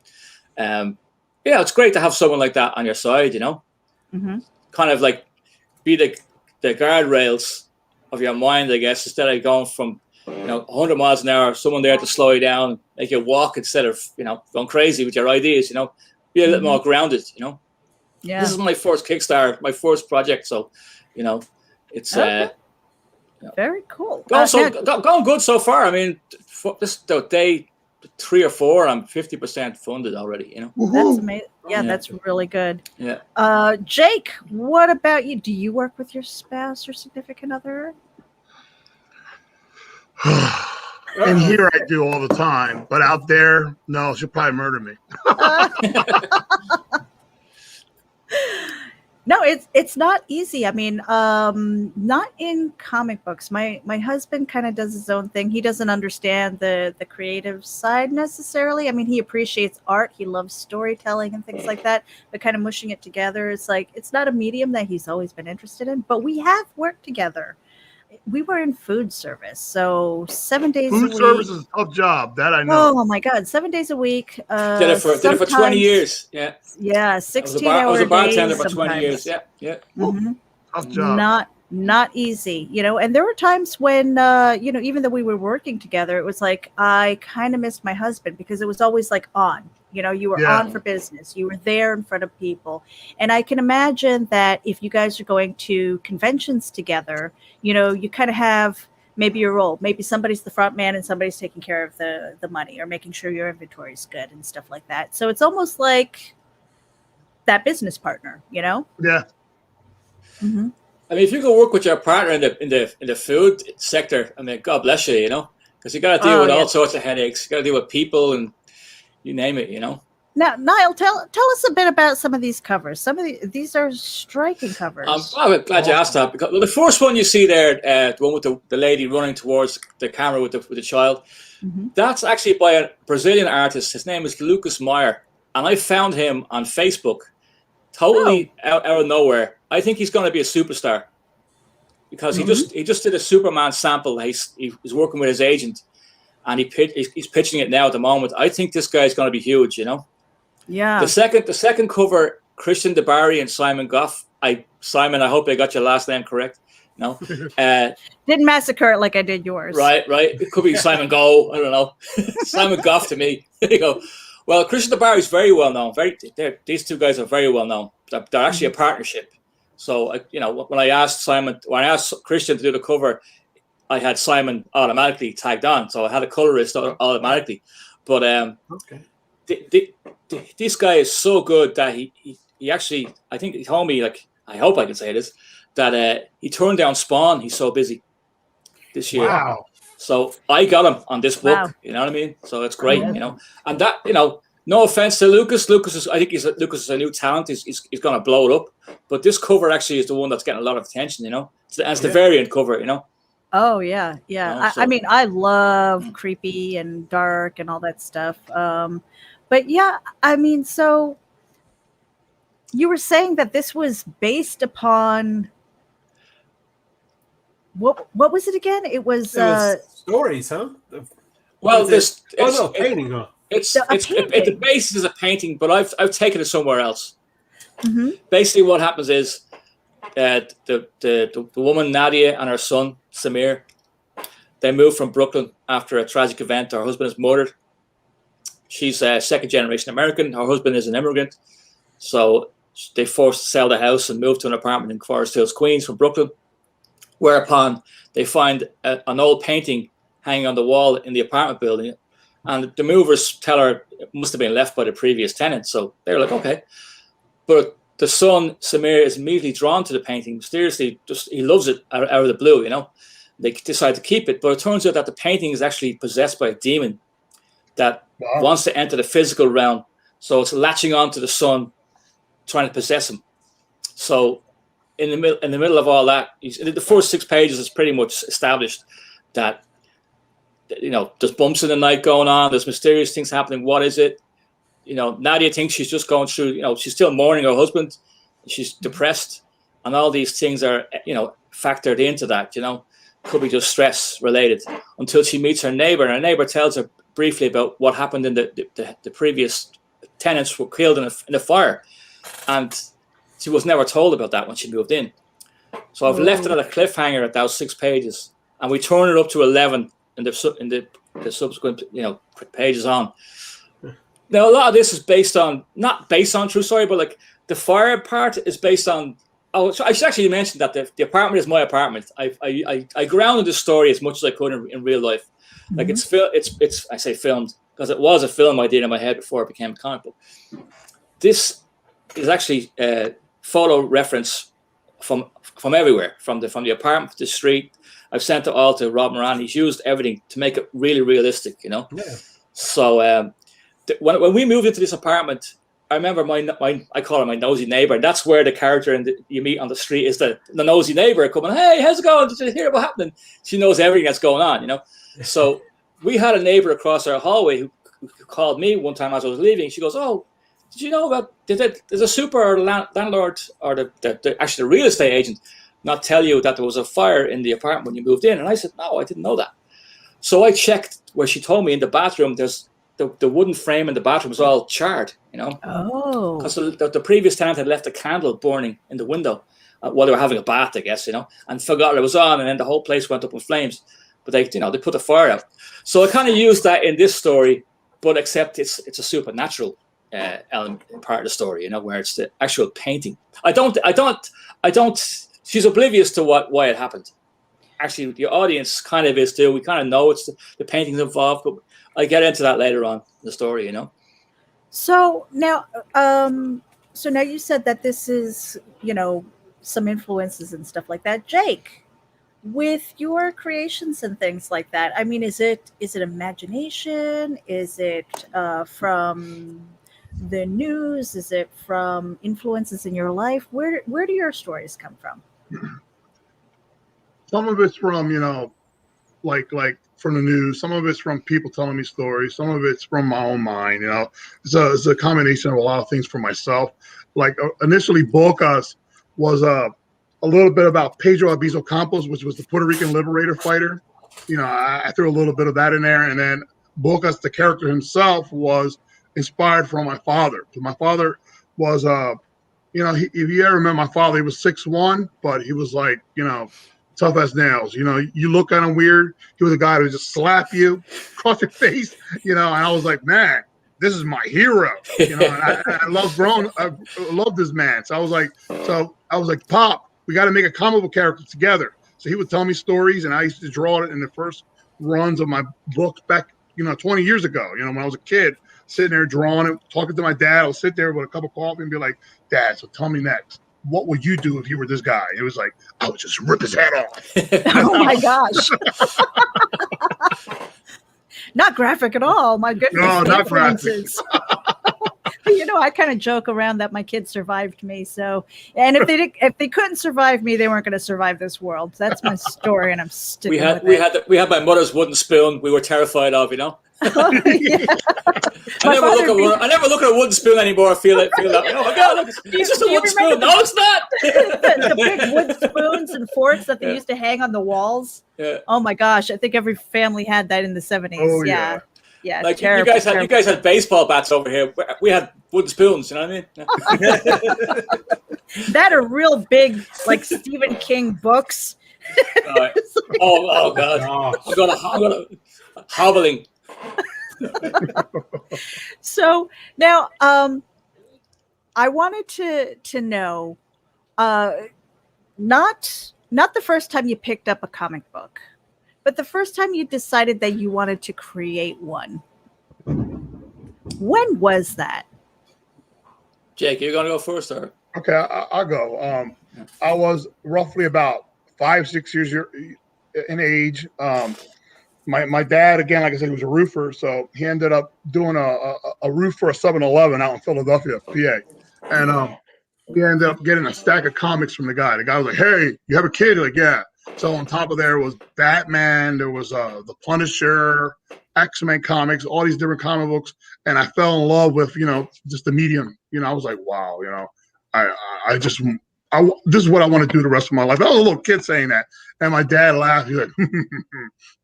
it's great to have someone like that on your side, Mm-hmm. Kind of like be the guardrails of your mind, I guess, instead of going from 100 miles an hour, someone there to slow you down, make you walk instead of going crazy with your ideas. Be a little more grounded. Yeah. This is my first Kickstarter, my first project, so it's Okay. Very cool. going good so far. I mean, this day 3 or 4, I'm 50% funded already. That's amazing. Yeah, Yeah. that's really good. Yeah. Jake, what about you? Do you work with your spouse or significant other? And here I do all the time, but out there, no, she'll probably murder me. No, it's not easy. I mean, not in comic books. My husband kind of does his own thing. He doesn't understand the creative side necessarily. I mean, he appreciates art. He loves storytelling and things like that. But kind of mushing it together, it's not a medium that he's always been interested in. But we have worked together. We were in food service, so 7 days a week. Food service is a tough job, that I know. Oh my God, 7 days a week. Did it for 20 years. Yeah. Yeah, 16 hours. I was a bartender for 20 years. Yeah. Mm-hmm. Tough job. not easy, and there were times when, even though we were working together, it was like, I kind of missed my husband because it was always like on, you were Yeah. on for business. You were there in front of people. And I can imagine that if you guys are going to conventions together, you kind of have maybe your role. Maybe somebody's the front man and somebody's taking care of the money or making sure your inventory is good and stuff like that. So it's almost like that business partner, Yeah. Mm-hmm. I mean, if you go work with your partner in the food sector, I mean, God bless you, because you got to deal with all sorts of headaches. You got to deal with people and you name it, Now, Niall, tell us a bit about some of these covers. Some of these are striking covers. I'm glad you asked that, because the first one you see there, the one with the lady running towards the camera with the child, that's actually by a Brazilian artist. His name is Lucas Meyer, and I found him on Facebook, totally out of nowhere. I think he's going to be a superstar because he just did a Superman sample. He's working with his agent, and he's pitching it now at the moment. I think this guy's going to be huge, Yeah. The second cover, Christian DeBarry and Simon Goff. Simon, I hope I got your last name correct. No, didn't massacre it like I did yours. Right. It could be Simon Go. I don't know. Simon Goff to me. There you go. Well, Christian DeBarry is very well known. These two guys are very well known. They're actually a partnership. So, when I asked Christian to do the cover, I had Simon automatically tagged on. So I had a colorist automatically. But this guy is so good that he actually, I think he told me, like, I hope I can say this, that he turned down Spawn. He's so busy this year. Wow. So I got him on this book. Wow. You know what I mean? So it's great, And that, no offense to Lucas. Lucas is a new talent. He's going to blow it up. But this cover actually is the one that's getting a lot of attention, It's the variant cover, Oh, yeah. Yeah. I mean, I love creepy and dark and all that stuff. But yeah, I mean, so you were saying that this was based upon what was it again? It was stories, huh? Well, painting. Huh? The base is a painting, but I've taken it somewhere else. Mm-hmm. Basically, what happens is the woman Nadia and her son Samir, they moved from Brooklyn after a tragic event. Her husband is murdered. She's a second generation American. Her husband is an immigrant, so they forced to sell the house and move to an apartment in Forest Hills, Queens, from Brooklyn. Whereupon they find an old painting hanging on the wall in the apartment building. And the movers tell her it must have been left by the previous tenant. So they're like, okay. But the son, Samir, is immediately drawn to the painting. Mysteriously, he loves it out of the blue, They decide to keep it. But it turns out that the painting is actually possessed by a demon that wants to enter the physical realm. So it's latching on to the son, trying to possess him. So in the middle of all that, the first 6 pages is pretty much established that, there's bumps in the night going on. There's mysterious things happening. What is it? Nadia thinks she's just going through, she's still mourning her husband. She's depressed. And all these things are, factored into that, could be just stress related, until she meets her neighbor. And her neighbor tells her briefly about what happened in the previous tenants were killed in a fire. And she was never told about that when she moved in. So I've left it at a cliffhanger at those 6 pages. And we turn it up to 11 in the subsequent pages on. Now a lot of this is not based on true story, but like the fire part is based on. Oh, so I should actually mention that the apartment is my apartment. I grounded the story as much as I could in real life. Like it's I say filmed because it was a film I did in my head before it became a comic book. This is actually a photo reference from everywhere, from the apartment to the street. I've sent it all to Rob Moran. He's used everything to make it really realistic, Yeah. So when we moved into this apartment, I remember I call him my nosy neighbor. And that's where the character you meet on the street is the nosy neighbor coming, hey, how's it going? Did you hear what happened? She knows everything that's going on, So we had a neighbor across our hallway who called me one time as I was leaving. She goes, oh, did you know about, there's a super landlord or the real estate agent not tell you that there was a fire in the apartment when you moved in? And I said, no, I didn't know that. So I checked where she told me in the bathroom, there's the wooden frame in the bathroom was all charred, Oh. Because the previous tenant had left a candle burning in the window. while they were having a bath, I guess, and forgot it was on, and then the whole place went up in flames. But they put the fire out. So I kind of used that in this story, but except it's a supernatural element part of the story, where it's the actual painting. I don't. She's oblivious to why it happened. Actually, the audience kind of is too. We kind of know it's the paintings involved, but I get into that later on in the story, So now, you said that this is, some influences and stuff like that. Jake, with your creations and things like that, I mean, is it imagination? Is it from the news? Is it from influences in your life? Where do your stories come from? Some of it's from, like from the news. Some of it's from people telling me stories. Some of it's from my own mind. It's a combination of a lot of things for myself. Like initially, Bocas was a little bit about Pedro Albizu Campos, which was the Puerto Rican liberator fighter. I threw a little bit of that in there, and then Bocas, the character himself, was inspired from my father. My father was, if you ever met my father, he was 6'1", but he was like, tough as nails. You look at him weird. He was a guy who would just slap you across your face, and I was like, man, this is my hero. And I love this man. So I was like, Pop, we got to make a comic book character together. So he would tell me stories, and I used to draw it in the first runs of my books back, 20 years ago, when I was a kid, sitting there drawing it, talking to my dad. I'll sit there with a cup of coffee and be like, Dad, so tell me next. What would you do if you were this guy? It was like, I would just rip his head off. Oh my gosh. Not graphic at all. My goodness. No, not graphic. I kind of joke around that my kids survived me. So, and if they couldn't survive me, they weren't going to survive this world. That's my story, and I'm sticking with it. We had my mother's wooden spoon. We were terrified of, Oh, yeah. I never look at a wooden spoon anymore. I feel that. Oh my God, look, it's just a wooden spoon. No, it's not. the big wood spoons and forks that they used to hang on the walls. Yeah. Oh my gosh, I think every family had that in the 70s. Oh, yeah. Yeah, like you guys had baseball bats over here. We had wooden spoons. You know what I mean? That are real big, like Stephen King books. Oh God! I'm gonna hobbling. So now, I wanted to know, not the first time you picked up a comic book, but the first time you decided that you wanted to create one. When was that? Jake, you're gonna go first, or? Okay, I'll go. I was roughly about 5-6 years in age. My dad, again, like I said, he was a roofer, so he ended up doing a roof for a 7-Eleven out in Philadelphia, PA. And we ended up getting a stack of comics from the guy. The guy was like, "Hey, you have a kid?" Like, "Yeah." So on top of there was Batman, there was the Punisher, X-Men comics, all these different comic books, and I fell in love with just the medium. I was like, wow, this is what I want to do the rest of my life. I was a little kid saying that, and my dad laughed. He's like,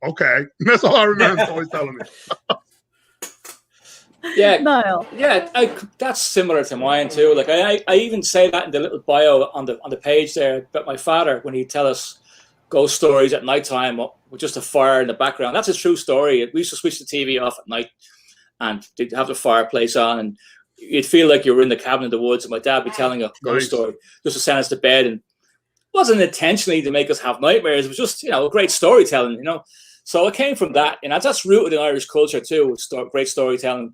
okay. That's all I remember him always telling me. Yeah, Niall. Yeah, that's similar to mine too. Like I even say that in the little bio on the page there. But my father, when he'd tell us ghost stories at nighttime with just a fire in the background, that's a true story. We used to switch the TV off at night and they'd have the fireplace on, and you'd feel like you were in the cabin in the woods. And my dad would be telling a ghost story just to send us to bed, and it wasn't intentionally to make us have nightmares. It was just great storytelling. So it came from that, and that's rooted in Irish culture too. Great storytelling,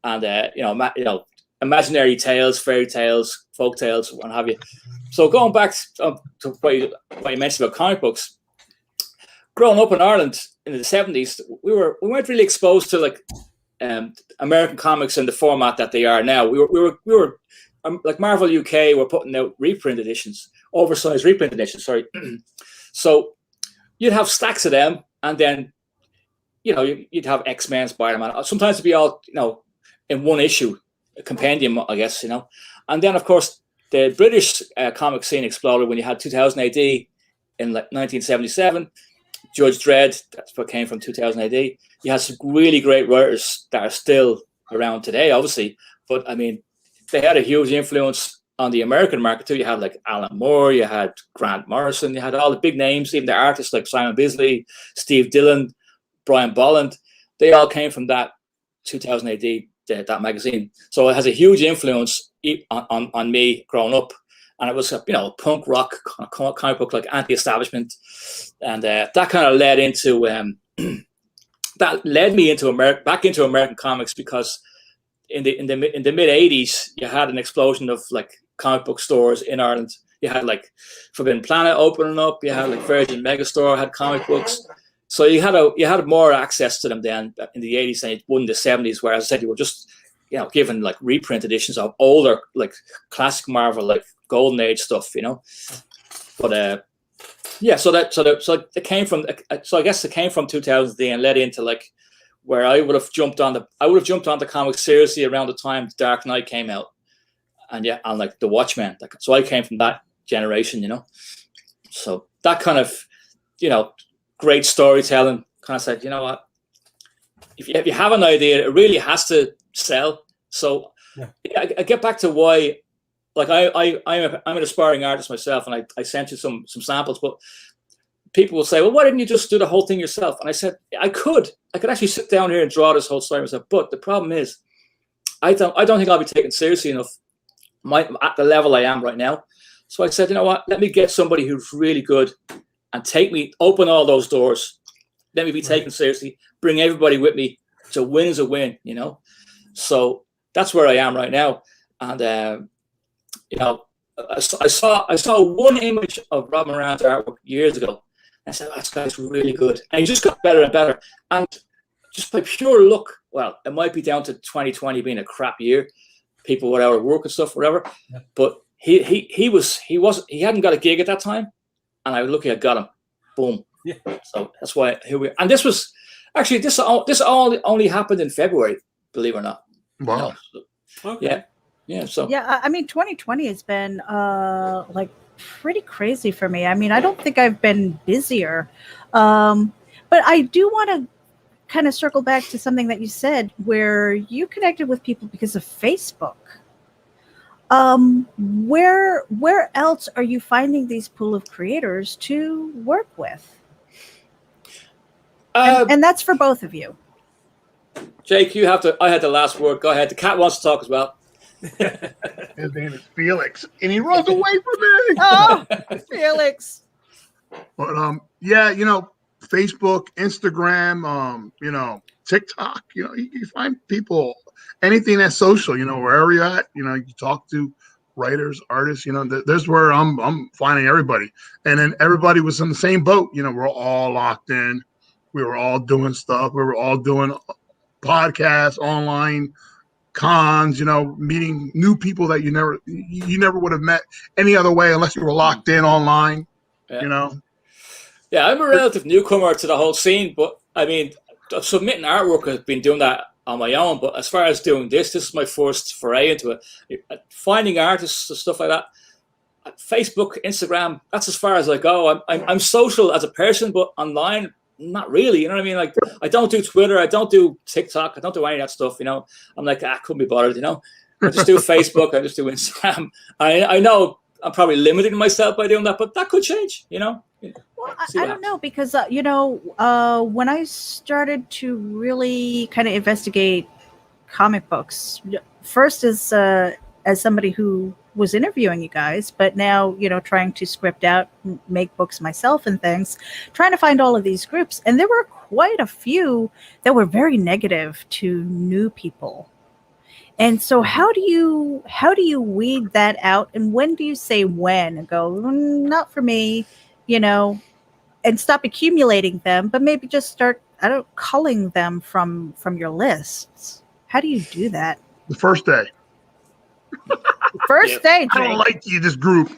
and imaginary tales, fairy tales, folk tales, what have you. So going back to what you mentioned about comic books, growing up in Ireland in the 70s, we weren't really exposed to American comics in the format that they are now. We were like Marvel UK were putting out reprint editions, oversized reprint editions. Sorry, so you'd have stacks of them. And then, you'd have X-Men, Spider-Man. Sometimes it'd be all, in one issue, a compendium, I guess, And then, of course, the British comic scene exploded when you had 2000 AD in 1977. Judge Dredd, that's what came from 2000 AD. You had some really great writers that are still around today, obviously. But, I mean, they had a huge influence on the American market too, you had like Alan Moore, you had Grant Morrison, you had all the big names, even the artists like Simon Bisley, Steve Dillon, Brian Bolland. They all came from that 2000 AD, that magazine. So it has a huge influence on me growing up. And it was, punk rock comic book, like anti-establishment. And that kind of led into, that led me into back into American comics, because in the mid 80s, you had an explosion of like comic book stores in Ireland. You had like Forbidden Planet opening up. You had like Virgin Megastore had comic books. So you had more access to them then in the 80s than you would in the 70s, where, as I said, you were just, given like reprint editions of older, like classic Marvel, like Golden Age stuff, But so it came from. So I guess it came from 2000 and led into like where I would have jumped on the comics seriously around the time Dark Knight came out, and like The Watchmen. So I came from that generation, So that kind of, great storytelling kind of said, you know what, if you have an idea, it really has to sell. So I get back to why, like I'm an aspiring artist myself, and I sent you some samples, but people will say, well, why didn't you just do the whole thing yourself? And I said, I could actually sit down here and draw this whole story myself. But the problem is, I don't think I'll be taken seriously enough at the level I am right now. So I said, you know what, let me get somebody who's really good and open all those doors. Let me be taken seriously, bring everybody with me. So win is a win, So that's where I am right now. And, I saw one image of Rob Moran's artwork years ago. I said, this guy's really good. And he just got better and better. And just by pure luck, well, it might be down to 2020 being a crap year, people were out of work and stuff, whatever. Yeah. But he hadn't got a gig at that time. And I was lucky I got him. Boom. Yeah. So that's why here we are. And this was actually this all only happened in February, believe it or not. Wow. So, okay. Yeah. So I mean, 2020 has been like pretty crazy for me. I mean, I don't think I've been busier, but I do want to kind of circle back to something that you said, where you connected with people because of Facebook. Where else are you finding these pool of creators to work with? And that's for both of you. Jake, I had the last word. Go ahead. The cat wants to talk as well. His name is Felix, and he runs away from me. Oh, Felix. But Facebook, Instagram, TikTok. You find people, anything that's social. Wherever you're at, you talk to writers, artists. There's where I'm finding everybody, and then everybody was in the same boat. We're all locked in. We were all doing stuff. We were all doing podcasts, online cons, meeting new people that you never would have met any other way unless you were locked in online. Yeah. Yeah, I'm a relative newcomer to the whole scene, but I mean, submitting artwork, I've been doing that on my own. But as far as doing this is my first foray into it. Finding artists and stuff like that. Facebook, Instagram, that's as far as I go. I'm social as a person, but online, not really. You know what I mean? Like, I don't do Twitter, I don't do TikTok, I don't do any of that stuff. I'm like, I couldn't be bothered. I just do Facebook, I just do Instagram. I know I'm probably limiting myself by doing that, but that could change. Well, I don't know, because when I started to really kind of investigate comic books, first as somebody who was interviewing you guys, but now, trying to script out, make books myself and things, trying to find all of these groups. And there were quite a few that were very negative to new people. And so how do you weed that out? And when do you say when and go, not for me, and stop accumulating them, but maybe just start, culling them from your lists? How do you do that? The first day. First day, Jake. I don't like you, this group.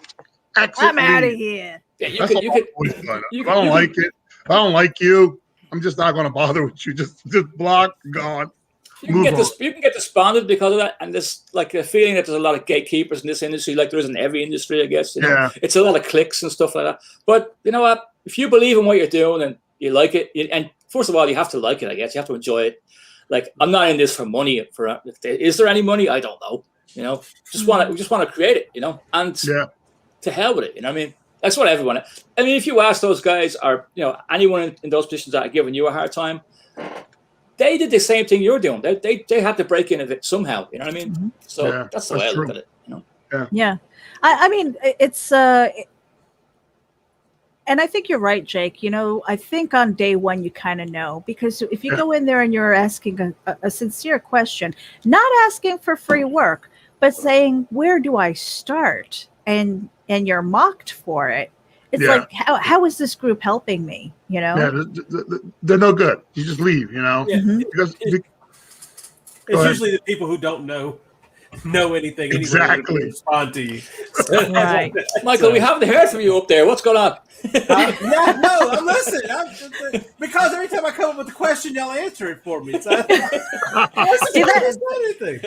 I'm out of here. Yeah, If I don't like it, if I don't like you, I'm just not going to bother with you. Just block, gone. You can get despondent because of that, and there's like a feeling that there's a lot of gatekeepers in this industry, like there is in every industry, I guess. It's a lot of clicks and stuff like that. But you know what? If you believe in what you're doing and you like it, and first of all, you have to like it. I guess you have to enjoy it. Like, I'm not in this for money. Is there any money? I don't know. You know, we just want to create it, you know, and to hell with it. You know what I mean? That's what everyone. I mean, if you ask those guys or, you know, anyone in those positions that are giving you a hard time, they did the same thing you're doing. They had to break into it somehow. You know what I mean? So that's the way I look at it. You know? Yeah. I mean, it's and I think you're right, Jake. You know, I think on day one you kind of know, because if you go in there and you're asking a sincere question, not asking for free work, but saying, where do I start? And you're mocked for it. It's like, how is this group helping me? You know? Yeah, they're no good. You just leave, you know? Yeah. Because it's usually the people who don't know anything exactly anyway, respond to you. Right. Michael, we haven't heard from you up there. What's going on? No, I'm listening. Because every time I come up with a question, y'all answer it for me. So See, that's the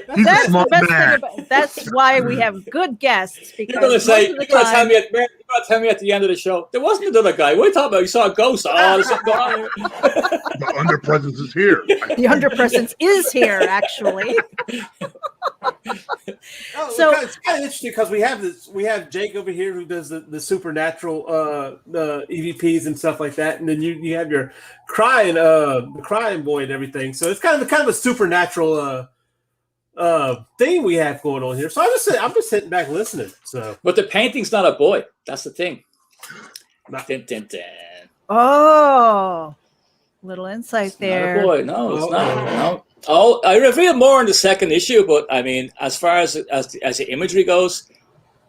best thing about, that's why we have good guests. Because you're gonna tell me at the end of the show there wasn't another guy. What are you talking about? You saw a ghost. Oh, there's something going on here. The underpresence is here. The underpresence is here, actually. So it's kind of interesting because we have Jake over here who does the supernatural the EVPs and stuff like that, and then you have your crying boy and everything. So it's kind of a supernatural thing we have going on here. So I'm just sitting back listening. So, but the painting's not a boy. That's the thing. Dun, dun, dun. Oh, little insight It's there. not a boy. No, it's not. No. Oh, I reveal more in the second issue, but I mean, as far as the imagery goes,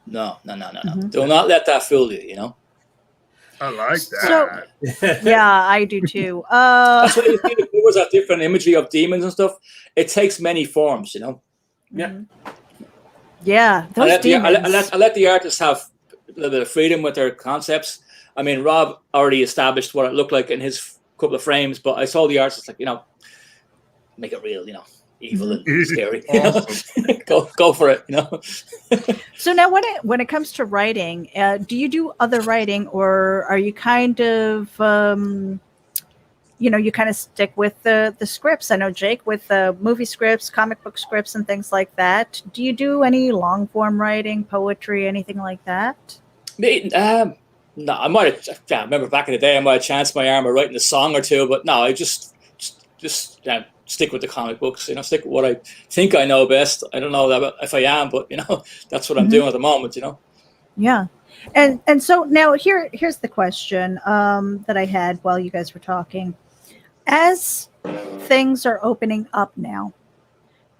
no. Do not let that fool you. You know. I like that. So, yeah, I do too. That's why you see the covers have different imagery of demons and stuff. It takes many forms, you know. Yeah. Yeah, those demons. I let the artists have a little bit of freedom with their concepts. I mean, Rob already established what it looked like in his couple of frames, but I told the artists, like, you know, make it real, you know, evil and scary. Awesome. You know? Go for it, you know. So now, when it comes to writing, do you do other writing, or are you kind of, you kind of stick with the scripts? I know Jake with movie scripts, comic book scripts, and things like that. Do you do any long form writing, poetry, anything like that? No, I might have. I remember back in the day, I might have chanced my arm of writing a song or two, but no, I just stick with the comic books. You know, stick with what I think I know best. I don't know that if I am, but you know, that's what I'm doing at the moment. You know. Yeah, and so now here's the question that I had while you guys were talking. As things are opening up now,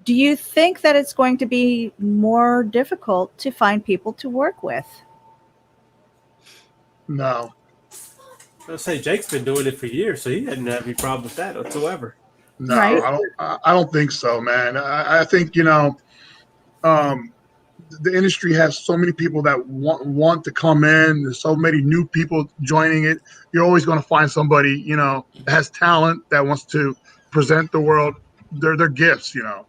do you think that it's going to be more difficult to find people to work with? No. I'll say Jake's been doing it for years, so he didn't have any problem with that whatsoever. No, Right. I don't think so, man. I think, the industry has so many people that want to come in. There's so many new people joining it. You're always going to find somebody, that has talent, that wants to present the world their gifts. You're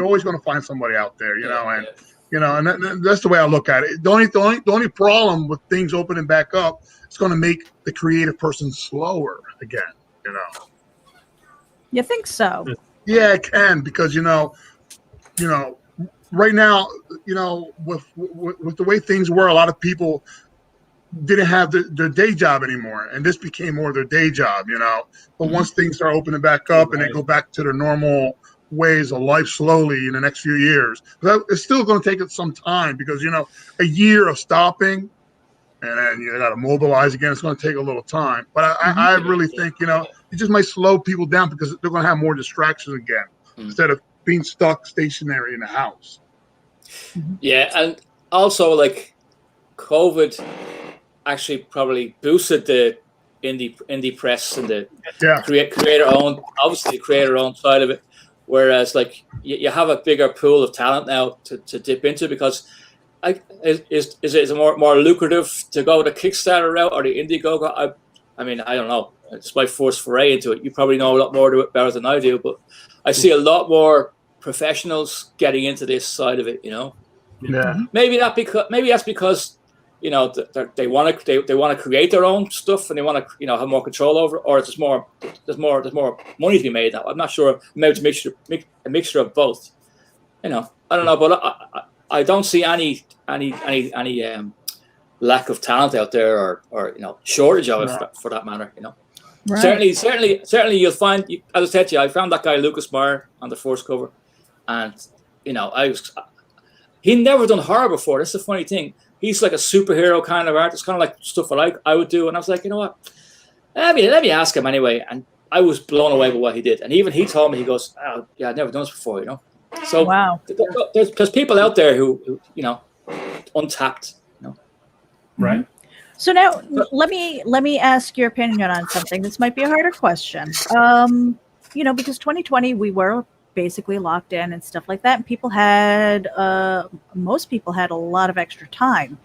always going to find somebody out there. And that's the way I look at it. The only problem with things opening back up, it's going to make the creative person slower again. You think so? Yeah, it can, because right now, with the way things were, a lot of people didn't have their day job anymore, and this became more of their day job. But once things start opening back up and they go back to their normal ways of life slowly in the next few years, but it's still going to take it some time, because a year of stopping and then you got to mobilize again. It's going to take a little time, but I really think it just might slow people down, because they're going to have more distractions again instead of being stuck stationary in the house. Yeah, and also like COVID actually probably boosted the indie press and the creator own side of it. Whereas like you have a bigger pool of talent now to dip into, because is it more lucrative to go the Kickstarter route or the Indiegogo? I mean, I don't know. It's my first foray into it. You probably know a lot more better than I do, but I see a lot more professionals getting into this side of it. Yeah. Maybe that's because they want to create their own stuff, and they want to have more control over it, or there's more money to be made now. I'm not sure. Maybe it's a mixture of both. I don't know, but I don't see any lack of talent out there, or shortage of it for that matter. Right. Certainly you'll find. As I said to you, I found that guy Lucas Meyer on the first cover, and he never done horror before. That's the funny thing. He's like a superhero kind of artist, kind of like stuff I would do. And I was like, you know what? Let me ask him anyway. And I was blown away by what he did. And even he told me, he goes, oh, yeah, I've never done this before, So wow. There's people out there who untapped, Right. So now let me ask your opinion on something. This might be a harder question. Because 2020 we were basically locked in and stuff like that, and most people had a lot of extra time.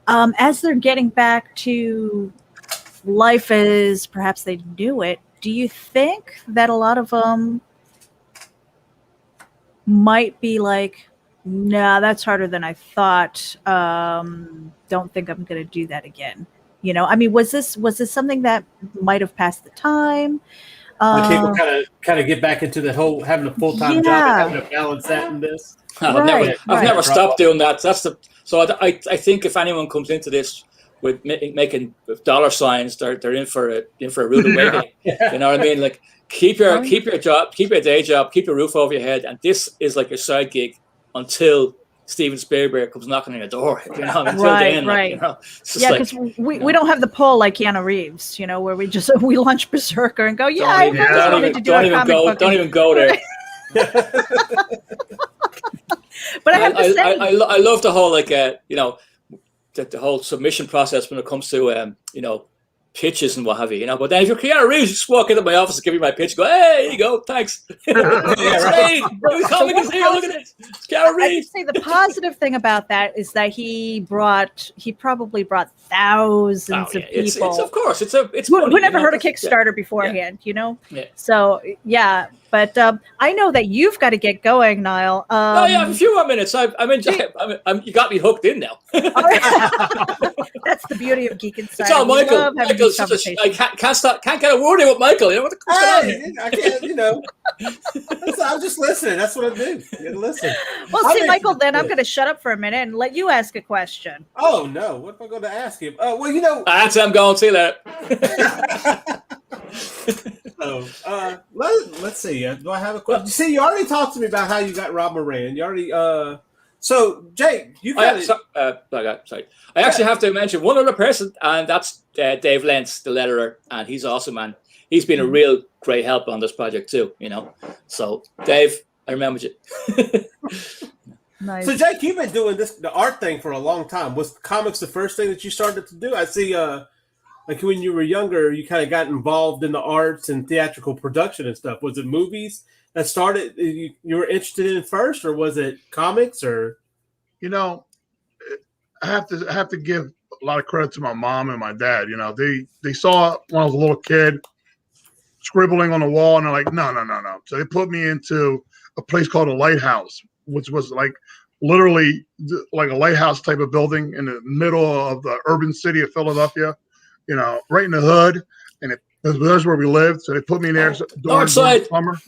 As they're getting back to life as perhaps they knew it, do you think that a lot of them might be like, nah, that's harder than I thought. Don't think I'm going to do that again. Was this something that might have passed the time? People kind of get back into the whole having a full-time job and having to balance that and this. I've never stopped doing that. So I think if anyone comes into this with making dollar signs, they're in for a rude awakening. You know what I mean? Like keep your job, keep your day job, keep your roof over your head, and this is like your side gig until Steven Spielberg comes knocking on your door. Until then, right. Because we don't have the pull like Keanu Reeves, where we launch Berserker and go, I wanted to do a comic book. Don't even go there. But I have to say, I love the whole the whole submission process when it comes to pitches and what have you, But then if you're Keanu Reeves, you just walk into my office and give me my pitch, go, hey, here you go, thanks. Look at it. Keanu Reeves. I say the positive thing about that is that he probably brought thousands of people. Of course, it's who never heard of Kickstarter beforehand, Yeah. So but I know that you've got to get going, Niall. A few more minutes. You got me hooked in now. That's the beauty of Geek Inside. It's all Michael. I can't get a word in with Michael. What the I can't. I'm just listening. That's what I do. You listen. Well, Michael, then I'm going to shut up for a minute and let you ask a question. Oh no! What am I going to ask him? That's what I'm going to see that. Let's see. Do I have a question? See, you already talked to me about how you got Rob Moran. You already. So, Jake, you got sorry. I actually have to mention one other person, and that's Dave Lentz, the letterer, and he's awesome, man. He's been a real great help on this project too, So, Dave, I remember you. Nice. So, Jake, you've been doing the art thing for a long time. Was comics the first thing that you started to do? I see, like when you were younger, you kind of got involved in the arts and theatrical production and stuff. Was it movies that started you were interested in first, or was it comics? Or I have to give a lot of credit to my mom and my dad. They saw when I was a little kid scribbling on the wall, and they're like, no. So they put me into a place called a lighthouse, which was like literally like a lighthouse type of building in the middle of the urban city of Philadelphia, right in the hood. And that's where we lived. So they put me in there during the summer.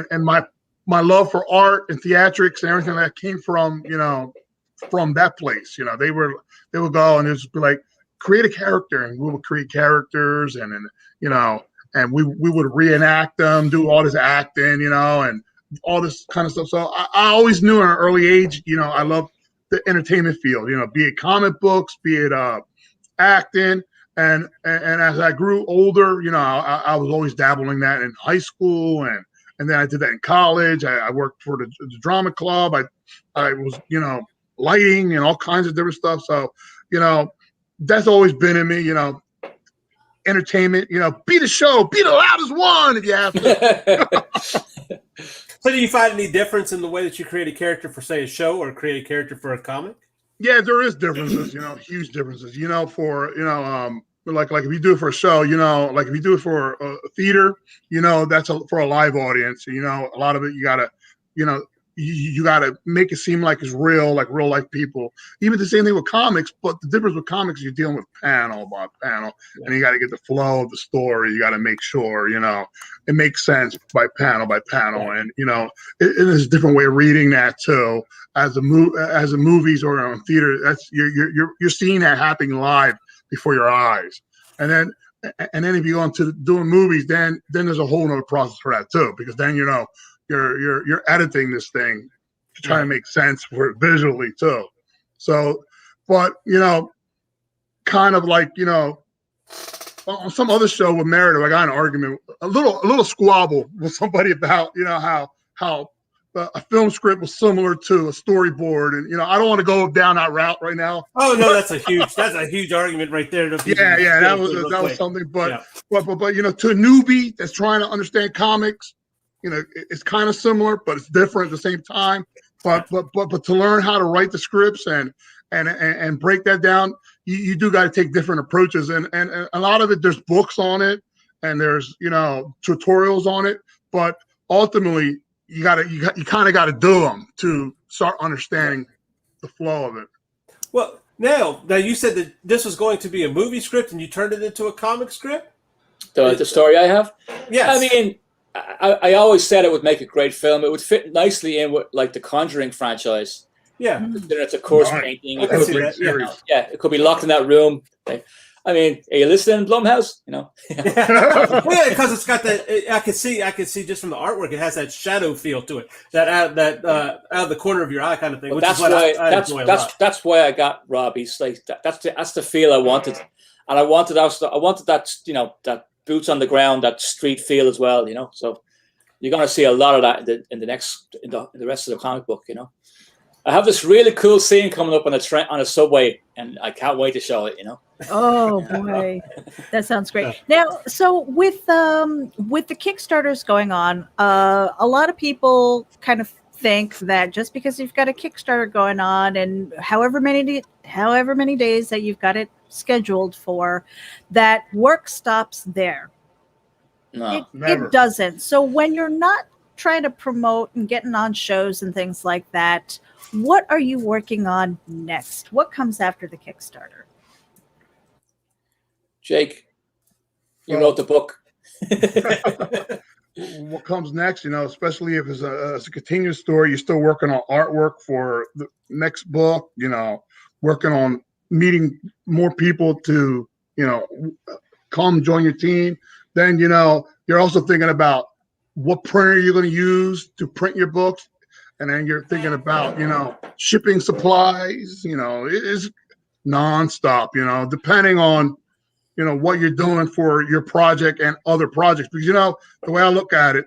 And my love for art and theatrics and everything that came from that place. They would go and just be like, create a character, and we would create characters, and we would reenact them, do all this acting, and all this kind of stuff. So I always knew at an early age, I love the entertainment field, be it comic books, be it acting. And as I grew older, I was always dabbling that in high school, and then I did that in college. I worked for the drama club. I was, lighting and all kinds of different stuff. So, that's always been in me, entertainment, be the show, be the loudest one if you have to. So do you find any difference in the way that you create a character for, say, a show or create a character for a comic? Yeah, there is differences, huge differences, like if you do it for a show, like if you do it for a theater, that's for a live audience. A lot of it, you gotta, you got to make it seem like it's real, like real life people. Even the same thing with comics, but the difference with comics, you're dealing with panel by panel, and you got to get the flow of the story. You got to make sure, it makes sense by panel, and it is a different way of reading that too. As the movies or on theater, that's you're seeing that happening live before your eyes, and then if you go into doing movies, then there's a whole nother process for that too, because then you're editing this thing to try to make sense for it visually too. So, but kind of like on some other show with Meredith, I got an argument, a little squabble with somebody about how a film script was similar to a storyboard, and I don't want to go down that route right now. Oh no, that's a huge argument right there. Yeah, that was something, but to a newbie that's trying to understand comics, it's kind of similar, but it's different at the same time. But to learn how to write the scripts and break that down, you do got to take different approaches, and a lot of it, there's books on it and there's tutorials on it, but ultimately you kind of got to do them to start understanding the flow of it. Well, now you said that this was going to be a movie script and you turned it into a comic script. The story I have. Yes. I mean, I always said it would make a great film. It would fit nicely in with like the Conjuring franchise. Yeah. It's a course painting. I can see that. It could be locked in that room. I mean, are you listening, Blumhouse? Well, because it's got that. I can see just from the artwork, it has that shadow feel to it. That out of the corner of your eye kind of thing. Well, which is what I enjoy a lot. That's why I got Rob. He's like that's the feel I wanted, and I wanted that that boots on the ground, that street feel as well. So you're going to see a lot of that in the rest of the comic book. I have this really cool scene coming up on a subway, and I can't wait to show it. Oh boy, that sounds great. Now, so with the Kickstarters going on, a lot of people kind of think that just because you've got a Kickstarter going on and however many days that you've got it scheduled for, that work stops there. No, it doesn't. So when you're not trying to promote and getting on shows and things like that, what are you working on next? What comes after the Kickstarter? Jake, you wrote the book. What comes next, especially if it's a continuous story, you're still working on artwork for the next book, working on meeting more people to, come join your team. Then, you're also thinking about what printer you're going to use to print your books. And then you're thinking about, shipping supplies, it is nonstop, depending on, what you're doing for your project and other projects. Because, the way I look at it,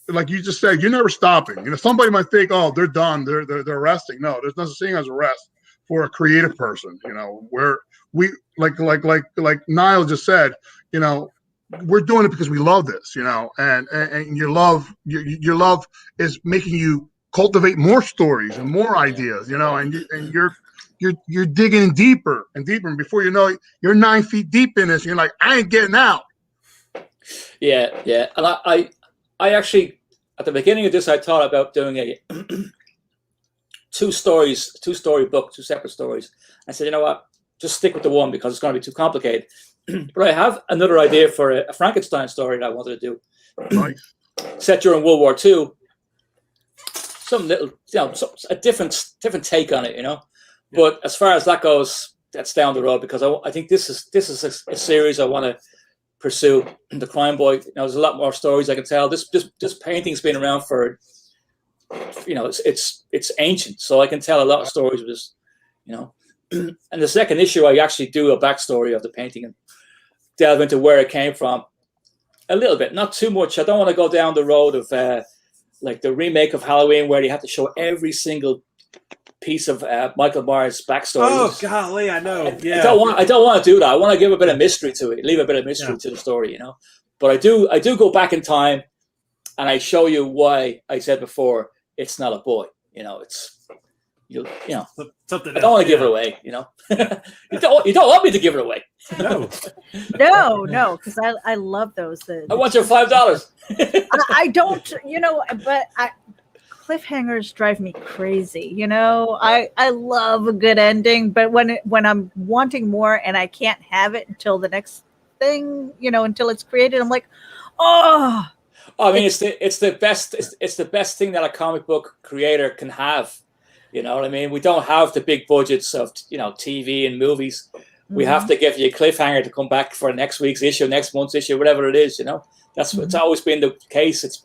like you just said, you're never stopping. Somebody might think, oh, they're done. They're resting. No, there's no such thing as a rest for a creative person, where we like Niall just said, we're doing it because we love this, and your love is making you cultivate more stories and more ideas, and you're digging deeper and deeper, and before you know it, you're 9 feet deep in this. And you're like, I ain't getting out. Yeah, and I actually at the beginning of this, I thought about doing a two-story book, two separate stories. I said, you know what, just stick with the one because it's going to be too complicated. But I have another idea for a Frankenstein story that I wanted to do. Nice. Set during World War II. Some little, a different take on it, But as far as that goes, that's down the road because I think this is a series I want to pursue. The Crime Boy. There's a lot more stories I can tell. This painting's been around for, it's ancient, so I can tell a lot of stories with this, And the second issue, I actually do a backstory of the painting and delve into where it came from a little bit, not too much. I don't want to go down the road of like the remake of Halloween where you have to show every single piece of Michael Myers' backstory. Oh golly, I know. Yeah, I don't want to do that. I want to give a bit of mystery to it, leave a bit of mystery to the story, But I do go back in time, and I show you why I said before it's not a boy. It's. Something I don't want to give it away, you don't want me to give it away. No, because I love those. I want your $5. I don't, but cliffhangers drive me crazy. You know, I love a good ending, but when I'm wanting more and I can't have it until the next thing, you know, until it's created, I'm like, oh. I mean, it's the best thing that a comic book creator can have. You know what I mean? We don't have the big budgets of, you know, TV and movies. We have to give you a cliffhanger to come back for next week's issue, next month's issue, whatever it is. You know, that's it's always been the case. It's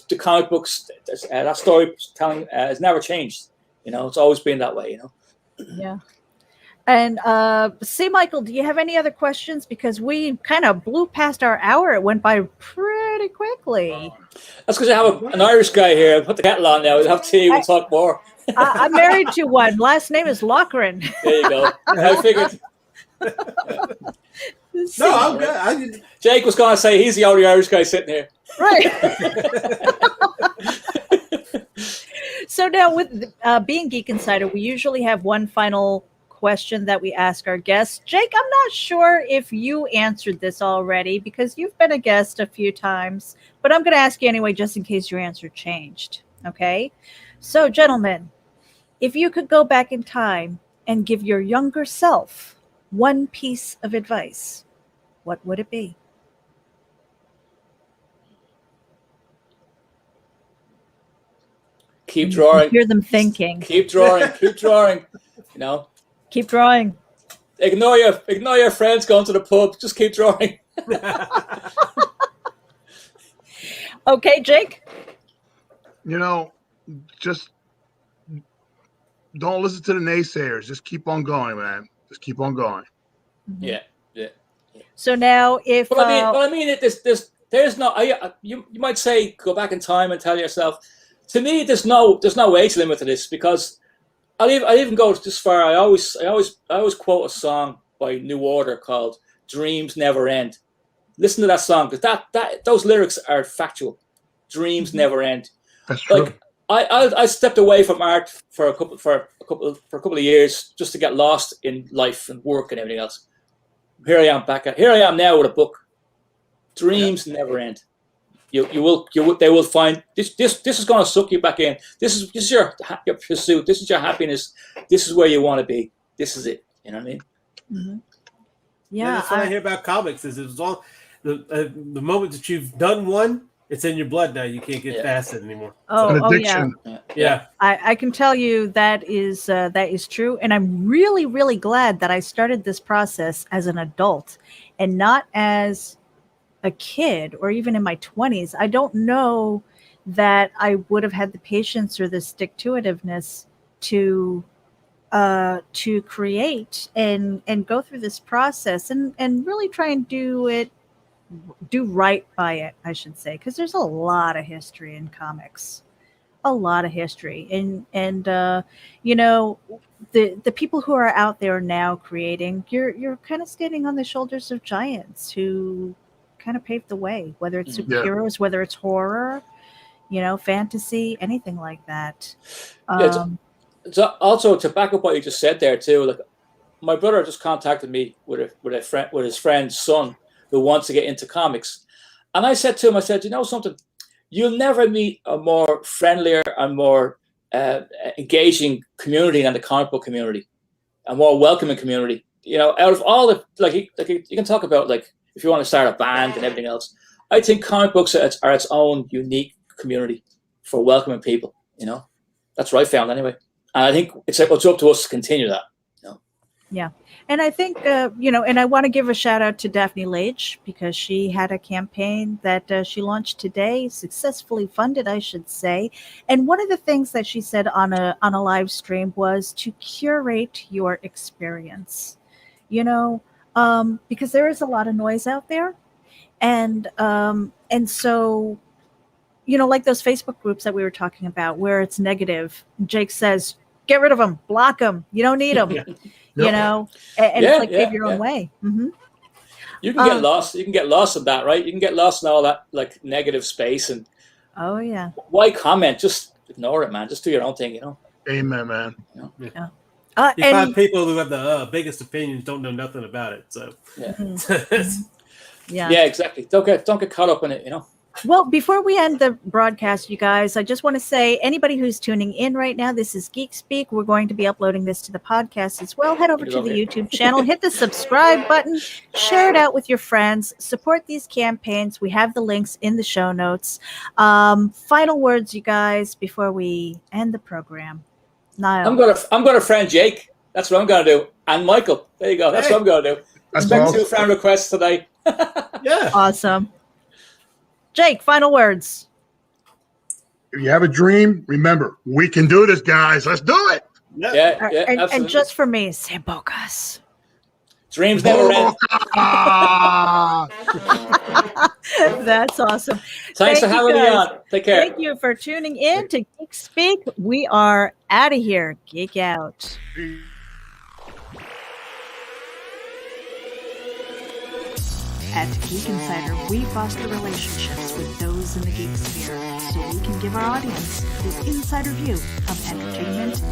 the comic books. That storytelling has never changed. You know, it's always been that way. You know. Yeah. And see, Michael, do you have any other questions? Because we kind of blew past our hour. It went by pretty quickly. That's because I have an Irish guy here. Put the kettle on now. We'll have tea. We'll talk more. I'm married to one. Last name is Loughran. There you go. I figured. No, I'm good. Jake was going to say he's the only Irish guy sitting here. Right. So now with being Geek Insider, we usually have one final question that we ask our guests. Jake, I'm not sure if you answered this already because you've been a guest a few times, but I'm going to ask you anyway just in case your answer changed. Okay? So, gentlemen, if you could go back in time and give your younger self one piece of advice, what would it be? Keep drawing. Hear them thinking. Keep drawing. Keep drawing. You know. Keep drawing. Ignore your friends going to the pub. Just keep drawing. Okay, Jake. You know, just don't listen to the naysayers. Just keep on going, man. Just keep on going. Yeah. So now, if But I mean, there's no. You might say go back in time and tell yourself. To me, there's no age limit to this because I'll even go this far. I always quote a song by New Order called "Dreams Never End." Listen to that song because that those lyrics are factual. Dreams never end. That's true. Like I stepped away from art for a couple of years just to get lost in life and work and everything else. Here I am now with a book. Dreams never end. They will find this is going to suck you back in. This is your pursuit. This is your happiness. This is where you want to be. This is it. You know what I mean? Mm-hmm. Yeah, that's what I hear about comics. Is as long the moment that you've done one, it's in your blood now. You can't get past it anymore. An addiction. Yeah. I can tell you that is true, and I'm really, really glad that I started this process as an adult and not as a kid or even in my 20s. I don't know that I would have had the patience or the stick-to-itiveness to create and go through this process and really try and do right by it, I should say, because there's a lot of history in comics, a lot of history, and you know, the people who are out there now creating, you're kind of standing on the shoulders of giants who kind of paved the way, whether it's superheroes, whether it's horror, you know, fantasy, anything like that. It's also to back up what you just said there too. Like my brother just contacted me with his friend's son who wants to get into comics, and I said to him, you know something, you'll never meet a more friendlier and more engaging community than the comic book community, a more welcoming community. You know, out of all the you can talk about like if you want to start a band and everything else, I think comic books are its own unique community for welcoming people. You know, that's what I found anyway. And I think it's up to us to continue that. You know? Yeah. And I think, you know, and I want to give a shout out to Daphne Lage because she had a campaign that she launched today, successfully funded, I should say. And one of the things that she said on a live stream was to curate your experience, you know, because there is a lot of noise out there. And so, you know, like those Facebook groups that we were talking about where it's negative, Jake says, get rid of them, block them. You don't need them, you know, and it's like pave your own way. Mm-hmm. You can get lost. You can get lost in that, right? You can get lost in all that like negative space and. Oh yeah. Why comment? Just ignore it, man. Just do your own thing, you know. Amen, man. You know? Yeah. You find people who have the biggest opinions don't know nothing about it. So yeah, yeah, exactly. Don't get caught up in it, you know. Well, before we end the broadcast, you guys, I just want to say anybody who's tuning in right now, this is Geek Speak. We're going to be uploading this to the podcast as well. Head over to the YouTube channel, hit the subscribe button, share it out with your friends, support these campaigns. We have the links in the show notes. Final words, you guys, before we end the program. Niall. I'm gonna friend Jake. That's what I'm gonna do. And Michael. There you go. That's what I'm gonna do. Expect 2 friend requests today. Yeah. Awesome. Jake, final words. If you have a dream, remember, we can do this, guys. Let's do it. Yeah, and just for me, say Bocas. Dreams never end. That's awesome. Thanks for having me on. Take care. Thank you for tuning in to Geek Speak. We are out of here. Geek out. At Geek Insider, we foster relationships with those in the geek sphere so we can give our audience this insider view of entertainment